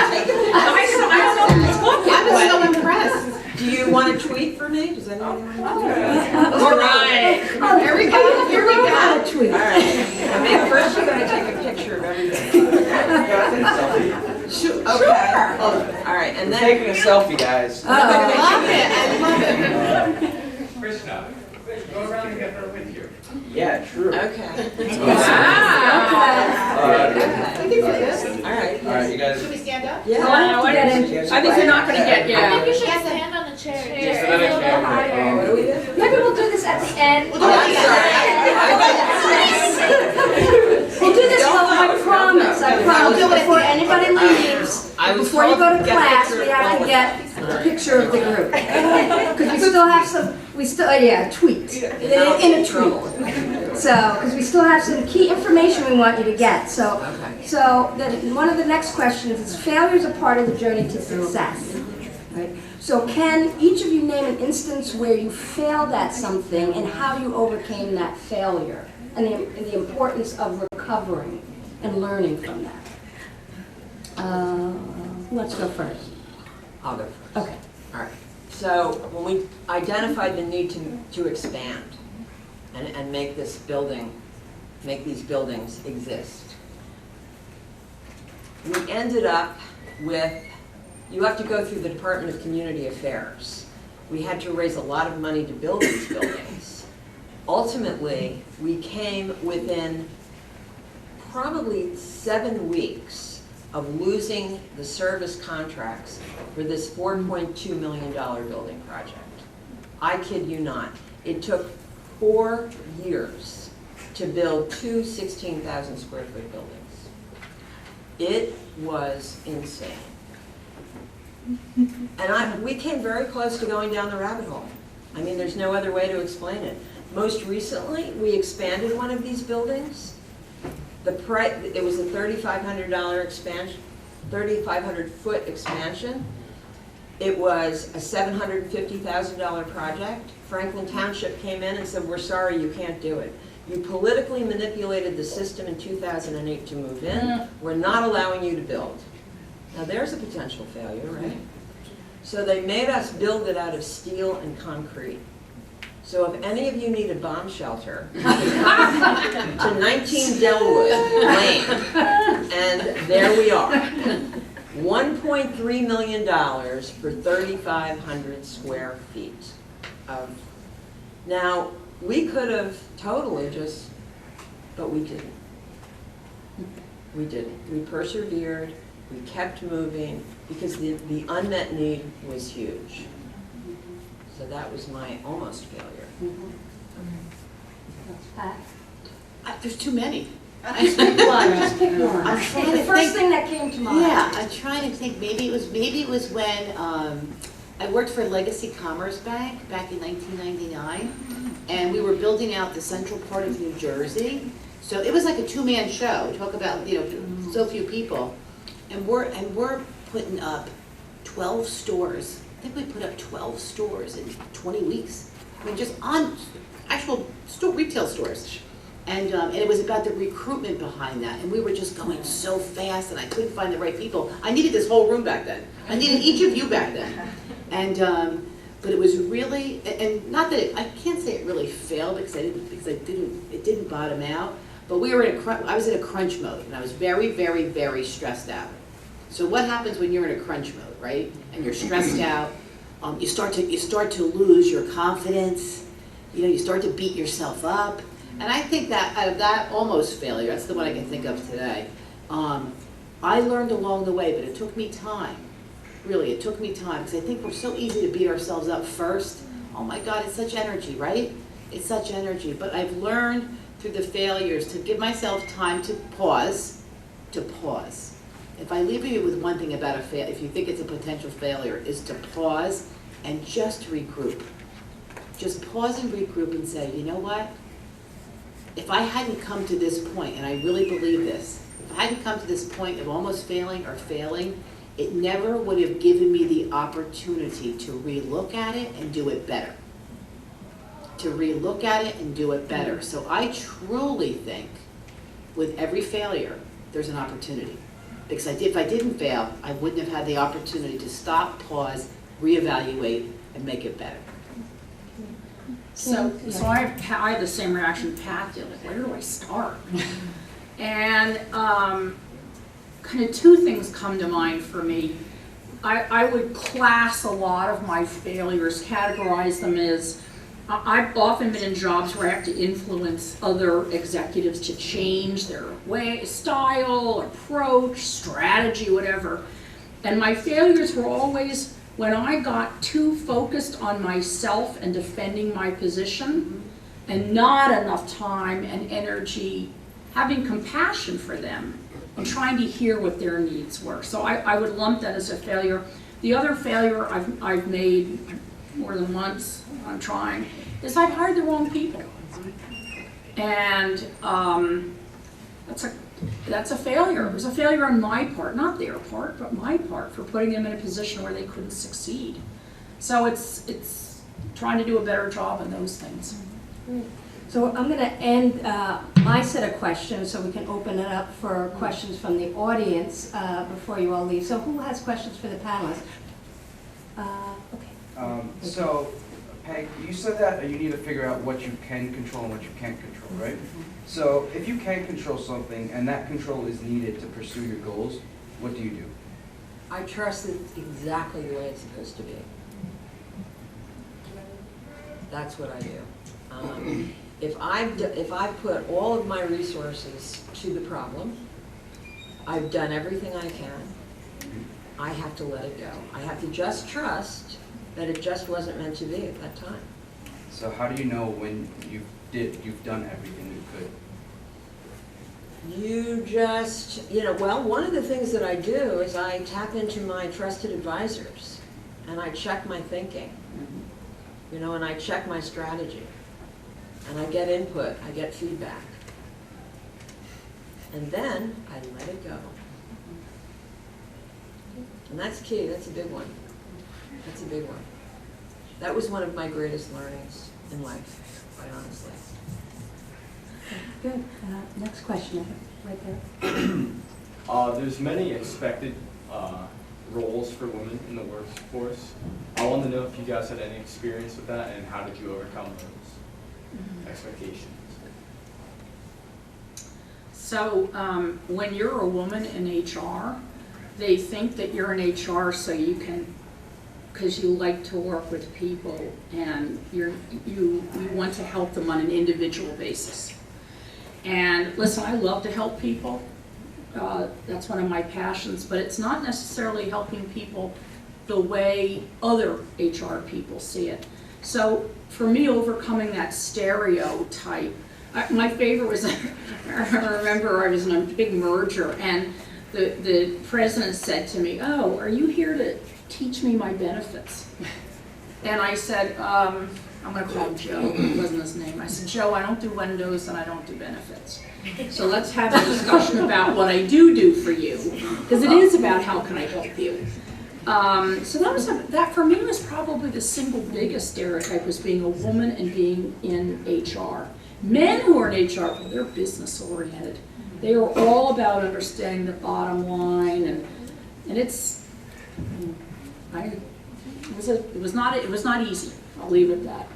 [SPEAKER 3] don't know what you're talking
[SPEAKER 5] I was
[SPEAKER 3] about.
[SPEAKER 5] so impressed.
[SPEAKER 4] Do you want to tweet for me? Does anyone want to tweet?
[SPEAKER 3] All right.
[SPEAKER 2] Oh, here we go. Here we go. Tweet.
[SPEAKER 4] All right. I mean, first you're going to take a picture of everything.
[SPEAKER 5] Sure.
[SPEAKER 4] Okay. All right, and
[SPEAKER 6] We're
[SPEAKER 4] then.
[SPEAKER 6] taking a selfie, guys.
[SPEAKER 5] I love it, I love it.
[SPEAKER 7] Krishna, go around and get her with you.
[SPEAKER 6] Yeah, true.
[SPEAKER 4] Okay.
[SPEAKER 5] We can do this.
[SPEAKER 4] All right.
[SPEAKER 6] All right, you guys.
[SPEAKER 5] Should we stand up?
[SPEAKER 4] Yeah.
[SPEAKER 3] I think you're not gonna get, yeah.
[SPEAKER 8] You should stand on the chair.
[SPEAKER 7] Just another chair.
[SPEAKER 4] What do we do?
[SPEAKER 2] Maybe we'll do this at the end.
[SPEAKER 5] We'll do it
[SPEAKER 2] We'll do this, well, I promise, before anybody leaves,
[SPEAKER 4] I was
[SPEAKER 2] before you go
[SPEAKER 4] told
[SPEAKER 2] to
[SPEAKER 4] get a
[SPEAKER 2] class,
[SPEAKER 4] picture
[SPEAKER 2] we
[SPEAKER 4] of
[SPEAKER 2] have
[SPEAKER 4] all
[SPEAKER 2] to
[SPEAKER 4] of
[SPEAKER 2] get a picture of the group. Because we still have some, tweet, in a tweet. So, because we still have some key information we want you to get, so.
[SPEAKER 4] Okay.
[SPEAKER 2] So, then one of the next questions is, failure is a part of the journey to success, right? So can each of you name an instance where you failed at something and how you overcame that failure? And the importance of recovering and learning from that. Let's go first.
[SPEAKER 4] I'll go first.
[SPEAKER 2] Okay.
[SPEAKER 4] All right. So when we identified the need to expand and make this building, make these buildings exist, we ended up with, you have to go through the Department of Community Affairs. We had to raise a lot of money to build these buildings. Ultimately, we came within probably 7 weeks of losing the service contracts for this $4.2 million building project. I kid you not. It took 4 years to build 2 16,000 square foot buildings. It was insane. And we came very close to going down the rabbit hole. I mean, there's no other way to explain it. Most recently, we expanded one of these buildings. It was a $3,500 expansion, 3,500 foot expansion. It was a $750,000 project. Franklin Township came in and said, we're sorry, you can't do it. You politically manipulated the system in 2008 to move in. We're not allowing you to build. Now there's a potential failure, right? So they made us build it out of steel and concrete. So if any of you need a bomb shelter, to 19 Delwood Lane, and there we are. $1.3 million for 3,500 square feet of. Now, we could have totally just, but we didn't. We didn't. We persevered, we kept moving, because the unmet need was huge. So that was my almost failure.
[SPEAKER 5] There's too many.
[SPEAKER 2] Just pick one. Just pick one.
[SPEAKER 5] I'm trying
[SPEAKER 2] The
[SPEAKER 5] to
[SPEAKER 2] first
[SPEAKER 5] think.
[SPEAKER 2] thing that came to mind.
[SPEAKER 5] Yeah, I'm trying to think, maybe it was when I worked for Legacy Commerce Bank back in 1999, and we were building out the central part of New Jersey. So it was like a two-man show, talk about, so few people. And we're putting up 12 stores. I think we put up 12 stores in 20 weeks. I mean, just on actual retail stores. And it was about the recruitment behind that. And we were just going so fast, and I couldn't find the right people. I needed this whole room back then. I needed each of you back then. And but it was really, and not that I can't say it really failed because it didn't bottom out. But we were I was in a crunch mode, and I was very, very, very stressed out. So what happens when you're in a crunch mode, right? And you're stressed out. You start to lose your confidence. You start to beat yourself up. And I think that out of that almost failure, that's the one I can think of today, I learned along the way, but it took me time. Really, it took me time, because I think we're so easy to beat ourselves up first. Oh my God, it's such energy, right? It's such energy. But I've learned through the failures to give myself time to pause. If I leave you with one thing about if you think it's a potential failure, is to pause and just regroup. Just pause and regroup and say, you know what? If I hadn't come to this point, and I really believe this, if I hadn't come to this point of almost failing or failing, it never would have given me the opportunity to relook at it and do it better. To relook at it and do it better. So I truly think with every failure, there's an opportunity. Because if I didn't fail, I wouldn't have had the opportunity to stop, pause, reevaluate, and make it better.
[SPEAKER 3] So I had the same reaction Pat did, like, where do I start? And kind of two things come to mind for me. I would class a lot of my failures, categorize them as, I've often been in jobs where I have to influence other executives to change their way, style, approach, strategy, whatever. And my failures were always when I got too focused on myself and defending my position and not enough time and energy having compassion for them and trying to hear what their needs were. So I would lump that as a failure. The other failure I've made more than once, I'm trying, is I've hired the wrong people. And that's a failure. It was a failure on my part, not their part, but my part, for putting them in a position where they couldn't succeed. So it's trying to do a better job in those things.
[SPEAKER 2] So I'm going to end my set of questions so we can open it up for questions from the audience before you all leave. So who has questions for the panelists? Okay.
[SPEAKER 6] So, Peg, you said that you need to figure out what you can control and what you can't control, right? So if you can control something and that control is needed to pursue your goals, what do you do?
[SPEAKER 4] I trust it exactly the way it's supposed to be. That's what I do. If I've put all of my resources to the problem, I've done everything I can, I have to let it go. I have to just trust that it just wasn't meant to be at that time.
[SPEAKER 6] So how do you know when you've done everything you could?
[SPEAKER 4] You just, well, one of the things that I do is I tap into my trusted advisors and I check my thinking, and I check my strategy and I get input, I get feedback. And then I let it go. And that's key, that's a big one. That's a big one. That was one of my greatest learnings in life, quite honestly.
[SPEAKER 2] Good. Next question, right there.
[SPEAKER 8] There's many expected roles for women in the workforce. I want to know if you guys had any experience with that and how did you overcome those expectations?
[SPEAKER 3] So when you're a woman in HR, they think that you're in HR so you can, because you like to work with people and you want to help them on an individual basis. And listen, I love to help people. That's one of my passions, but it's not necessarily helping people the way other HR people see it. So for me, overcoming that stereotype, my favorite was, I remember I was in a big merger and the president said to me, "Oh, are you here to teach me my benefits?" And I said, I'm going to call him Joe. It wasn't his name. I said, "Joe, I don't do windows and I don't do benefits. So let's have a discussion about what I do for you, because it is about how can I help you." So that for me was probably the single biggest stereotype, was being a woman and being in HR. Men who are in HR, well, they're business oriented. They are all about understanding the bottom line, and it's, it was not easy. I'll leave it at that.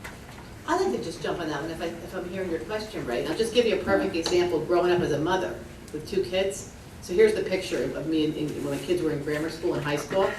[SPEAKER 5] I'd like to just jump on that one if I'm hearing your question right. And I'll just give you a perfect example growing up as a mother with 2 kids. So here's the picture of me when my kids were in grammar school and high school.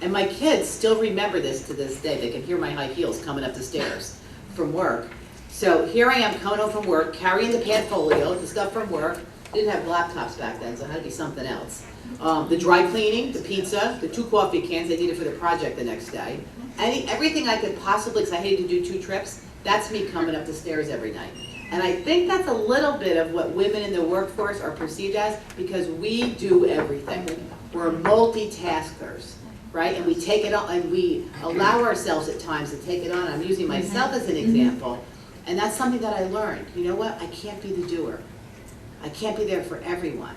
[SPEAKER 5] And my kids still remember this to this day. They can hear my high heels coming up the stairs from work. So here I am coming home from work, carrying the portfolio, the stuff from work. Didn't have laptops back then, so it had to be something else. The dry cleaning, the pizza, the 2 coffee cans they needed for the project the next day. Everything I could possibly, because I hated to do 2 trips, that's me coming up the stairs every night. And I think that's a little bit of what women in the workforce are perceived as, because we do everything. We're multitaskers, right? And we take it on, and we allow ourselves at times to take it on. I'm using myself as an example, and that's something that I learned. You know what? I can't be the doer. I can't be there for everyone.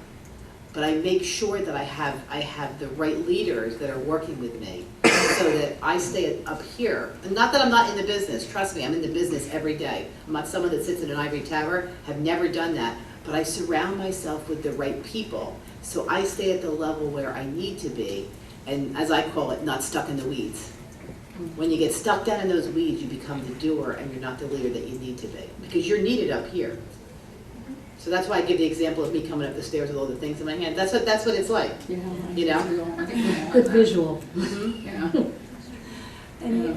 [SPEAKER 5] but I make sure that I have the right leaders that are working with me so that I stay up here. And not that I'm not in the business, trust me, I'm in the business every day. I'm not someone that sits in an ivory tower, have never done that, but I surround myself with the right people. So I stay at the level where I need to be, and as I call it, not stuck in the weeds. When you get stuck down in those weeds, you become the doer and you're not the leader that you need to be, because you're needed up here. So that's why I give the example of me coming up the stairs with all the things in my hand. That's what it's like,
[SPEAKER 3] Yeah.
[SPEAKER 5] you know?
[SPEAKER 2] Good visual.
[SPEAKER 3] Yeah.
[SPEAKER 2] Any,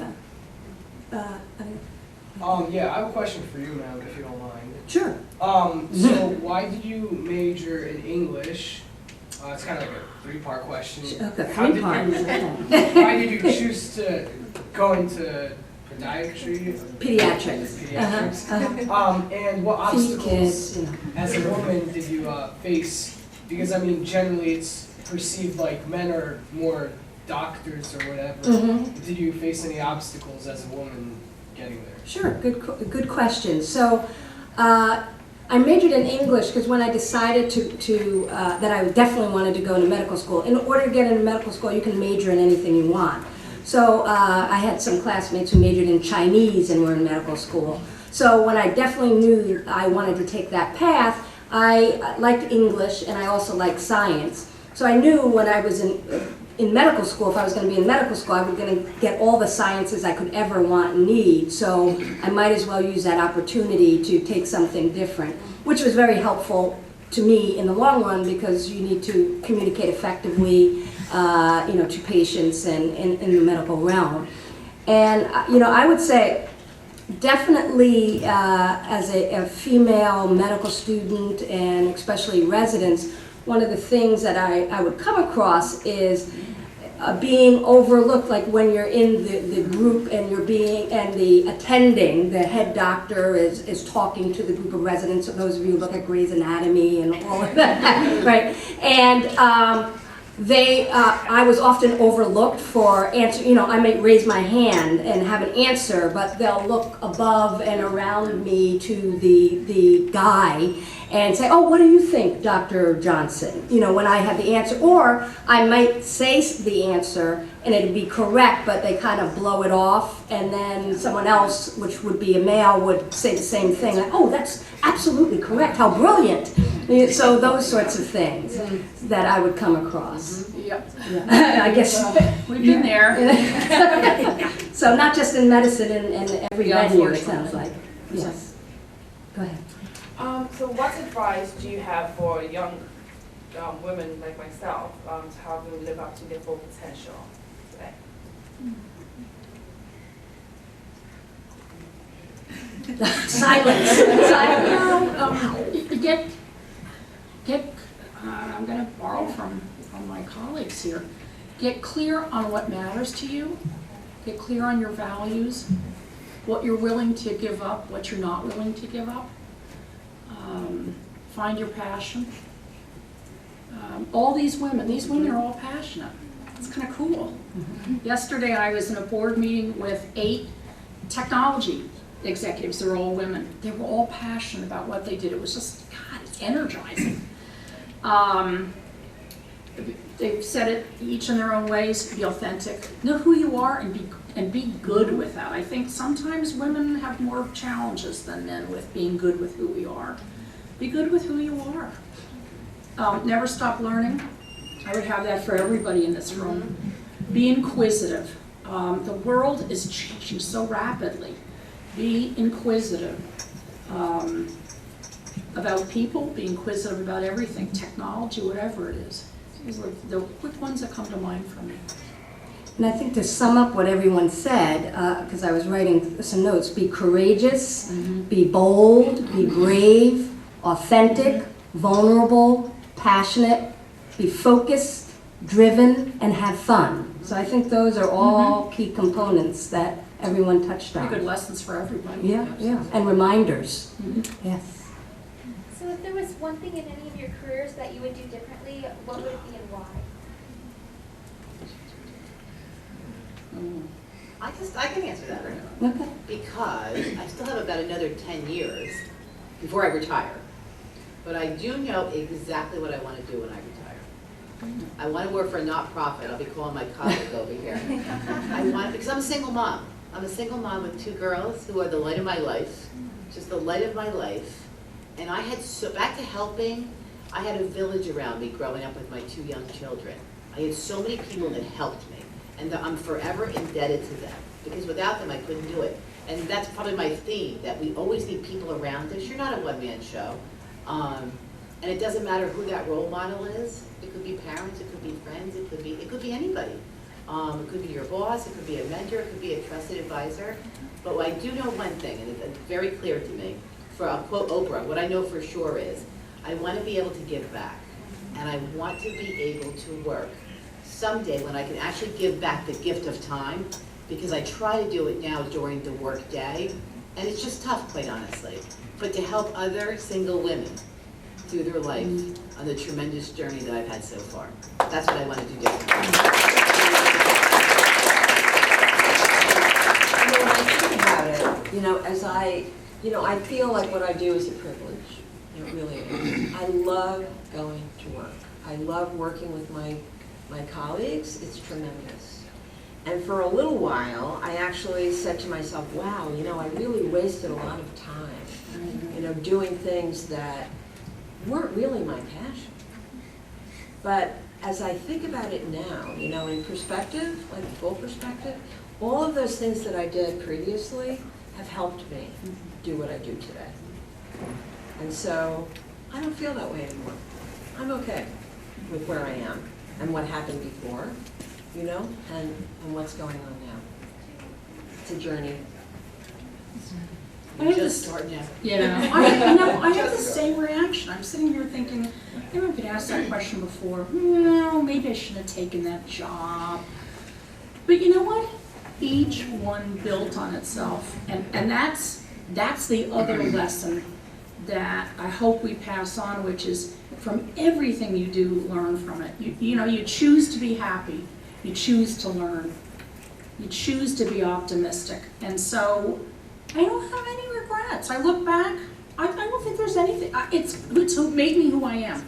[SPEAKER 9] Yeah, I have a question for you, ma'am, if you don't mind.
[SPEAKER 2] sure.
[SPEAKER 9] So why did you major in English? It's kind of like a three-part question.
[SPEAKER 2] Okay,
[SPEAKER 9] How did
[SPEAKER 2] three parts.
[SPEAKER 9] you, why did you choose to go into podiatry?
[SPEAKER 2] Pediatrics.
[SPEAKER 9] Pediatrics. And what
[SPEAKER 2] Feed
[SPEAKER 9] obstacles,
[SPEAKER 2] kids, you know.
[SPEAKER 9] as a woman, did you face? Because, I mean, generally it's perceived like men are more doctors or whatever.
[SPEAKER 2] Mhm.
[SPEAKER 9] Did you face any obstacles as a woman getting there?
[SPEAKER 2] Sure, good question. So, I majored in English because when I decided that I definitely wanted to go into medical school, in order to get into medical school, you can major in anything you want. So I had some classmates who majored in Chinese and were in medical school. So when I definitely knew I wanted to take that path, I liked English and I also liked science. So I knew when I was in medical school, if I was going to be in medical school, I was going to get all the sciences I could ever want and need. So I might as well use that opportunity to take something different, which was very helpful to me in the long run because you need to communicate effectively, to patients and in the medical realm. And I would say definitely as a female medical student and especially residents, one of the things that I would come across is being overlooked, like when you're in the group and the attending, the head doctor is talking to the group of residents, so those of you who look at Grey's Anatomy and all of that, right? And I was often overlooked for answer. I may raise my hand and have an answer, but they'll look above and around me to the guy and say, "Oh, what do you think, Dr. Johnson?" When I have the answer, or I might say the answer and it'd be correct, but they kind of blow it off, and then someone else, which would be a male, would say the same thing, like, "Oh, that's absolutely correct. How brilliant!" So those sorts of things that I would come across.
[SPEAKER 3] Yep.
[SPEAKER 2] Yeah. I guess
[SPEAKER 3] We've been there.
[SPEAKER 2] So not just in medicine and every
[SPEAKER 3] Yeah,
[SPEAKER 2] venue, it
[SPEAKER 3] unfortunately.
[SPEAKER 2] sounds like. Yes. Go ahead.
[SPEAKER 10] So what advice do you have for young women like myself to help them live up to their full potential today?
[SPEAKER 2] Silence.
[SPEAKER 3] I'm going to borrow from my colleagues here. Get clear on what matters to you. Get clear on your values, what you're willing to give up, what you're not willing to give up. Find your passion. All these women are all passionate. It's kind of cool. Yesterday I was in a board meeting with 8 technology executives. They're all women. They were all passionate about what they did. It was just, God, it's energizing. They've said it each in their own ways. Be authentic. Know who you are and be good with that. I think sometimes women have more challenges than men with being good with who we are. Be good with who you are. Never stop learning. I would have that for everybody in this room. Be inquisitive. The world is changing so rapidly. Be inquisitive about people. Be inquisitive about everything, technology, whatever it is. These are the quick ones that come to mind for me.
[SPEAKER 2] And I think to sum up what everyone said, because I was writing some notes, be courageous, be bold, be brave, authentic, vulnerable, passionate, be focused, driven, and have fun. So I think those are all key components that everyone touched on.
[SPEAKER 3] Pretty good lessons for everybody.
[SPEAKER 2] Yeah, and reminders. Yes.
[SPEAKER 11] So if there was one thing in any of your careers that you would do differently, what would it be and why?
[SPEAKER 5] I can answer that.
[SPEAKER 2] Okay.
[SPEAKER 5] Because I still have about another 10 years before I retire. But I do know exactly what I want to do when I retire. I want to work for a not-profit. I'll be calling my colleague over here. Because I'm a single mom. I'm a single mom with 2 girls who are the light of my life, just the light of my life. And I had, back to helping, I had a village around me growing up with my 2 young children. I had so many people that helped me, and I'm forever indebted to them, because without them I couldn't do it. And that's probably my theme, that we always need people around us. You're not a one-man show. And it doesn't matter who that role model is. It could be parents, it could be friends, it could be anybody. It could be your boss, it could be a mentor, it could be a trusted advisor. But I do know one thing, and it's very clear to me, I'll quote Oprah, what I know for sure is, I want to be able to give back. And I want to be able to work someday when I can actually give back the gift of time, because I try to do it now during the work day, and it's just tough, quite honestly. But to help other single women through their life on the tremendous journey that I've had so far. That's what I want to do differently.
[SPEAKER 4] When I think about it, as I feel like what I do is a privilege. It really is. I love going to work. I love working with my colleagues. It's tremendous. And for a little while, I actually said to myself, wow, I really wasted a lot of time, doing things that weren't really my passion. But as I think about it now, in perspective, like full perspective, all of those things that I did previously have helped me do what I do today. And so I don't feel that way anymore. I'm okay with where I am and what happened before, and what's going on now. It's a journey.
[SPEAKER 3] I have
[SPEAKER 5] Just
[SPEAKER 3] this,
[SPEAKER 5] starting out.
[SPEAKER 3] I have the same reaction. I'm sitting here thinking, I've been asked that question before. No, maybe I shouldn't have taken that job. But you know what? Each one built on itself, and that's the other lesson that I hope we pass on, which is from everything you do, learn from it. You choose to be happy. You choose to learn. You choose to be optimistic, and so. I don't have any regrets. I look back, I don't think there's anything. It's who made me who I am.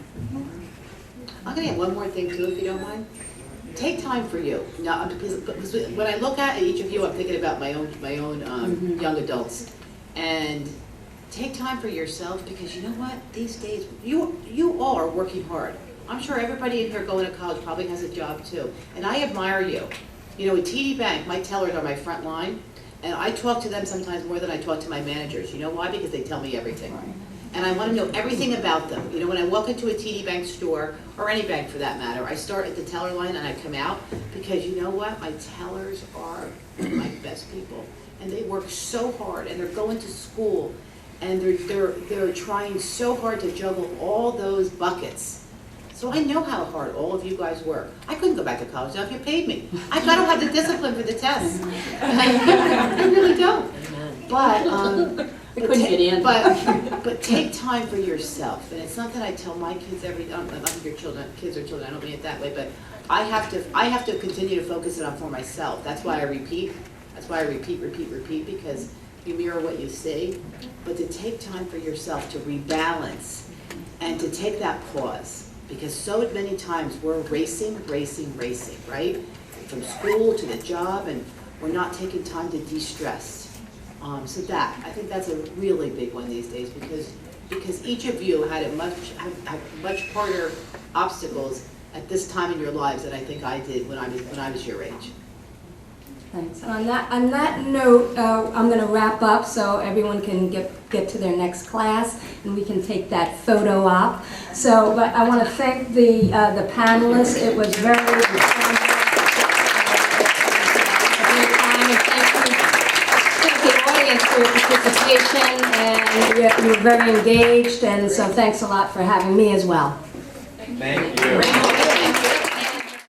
[SPEAKER 5] I'm going to add one more thing too, if you don't mind. Take time for you. Now, because when I look at each of you, I'm thinking about my own young adults. And take time for yourself, because you know what? These days, you all are working hard. I'm sure everybody in here going to college probably has a job too. And I admire you. At TD Bank, my tellers are my front line. And I talk to them sometimes more than I talk to my managers. You know why? Because they tell me everything. And I want to know everything about them. When I walk into a TD Bank store, or any bank for that matter, I start at the teller line and I come out, because you know what? My tellers are my best people. And they work so hard, and they're going to school, and they're trying so hard to juggle all those buckets. So I know how hard all of you guys work. I couldn't go back to college now if you paid me. I don't have the discipline for the tests. I really don't. But take time for yourself. And it's not that I tell my kids not your children, kids or children, I don't mean it that way, but I have to continue to focus it on for myself. That's why I repeat. That's why I repeat, because you mirror what you see. But to take time for yourself to rebalance and to take that pause. Because so many times we're racing, right? From school to the job, and we're not taking time to de-stress. I think that's a really big one these days, because each of you had much harder obstacles at this time in your lives than I think I did when I was your age.
[SPEAKER 2] Thanks. And on that note, I'm going to wrap up so everyone can get to their next class and we can take that photo op. So, but I want to thank the panelists. It was very informative. Thank the audience for your participation, and you were very engaged. And so, thanks a lot for having me as well.
[SPEAKER 7] Thank you.